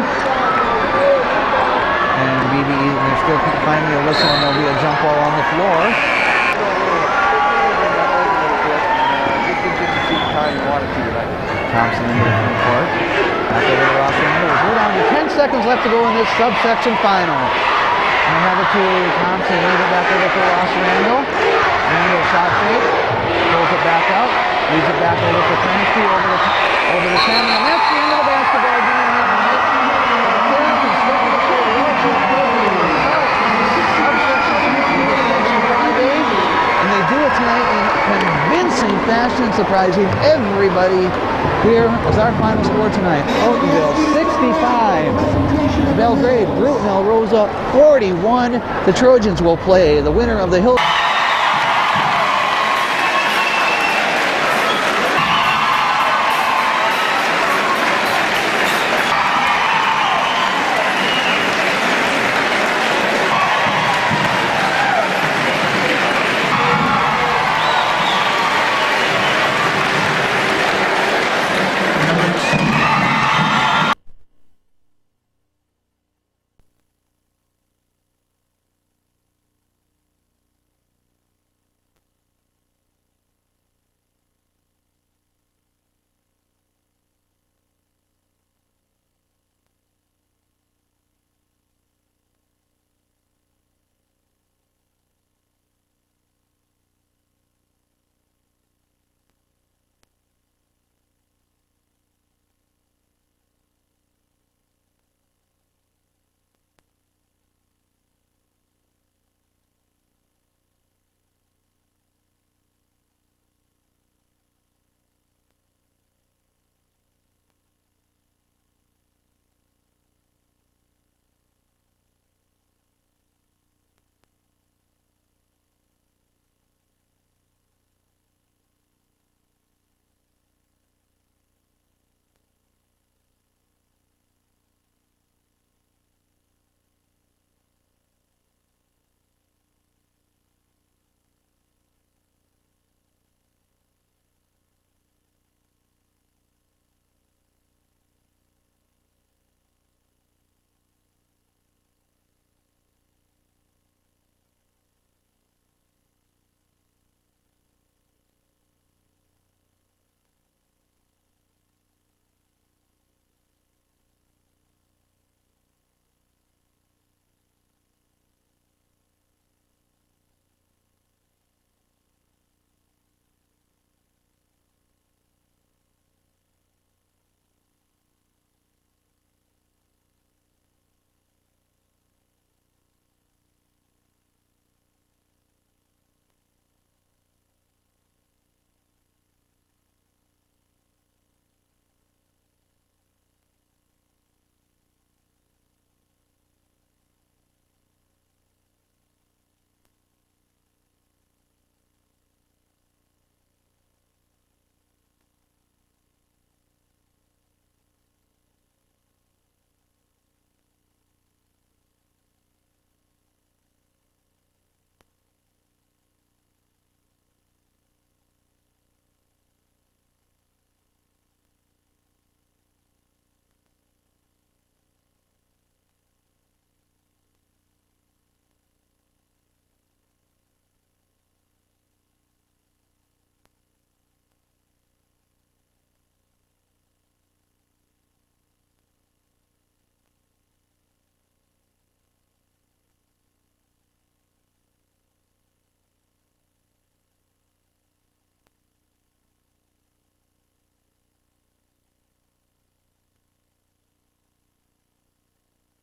[SPEAKER 1] And BBE, they're still finding a whistle, and there'll be a jump ball on the floor. Thompson into the front court. Back over to Ross Randall. We're down to 10 seconds left to go in this subsection final. And we have it to Thompson. Leave it back over to Ross Randall. Randall shot fake. Pulls it back out. Leaves it back over to Kransky. Over the 10. And that's the end of the basketball game. And they do it tonight in convincing fashion, surprising everybody. Here is our final score tonight. Ortonville 65. Belgrade Brutenell rose up 41. The Trojans will play the winner of the Hill.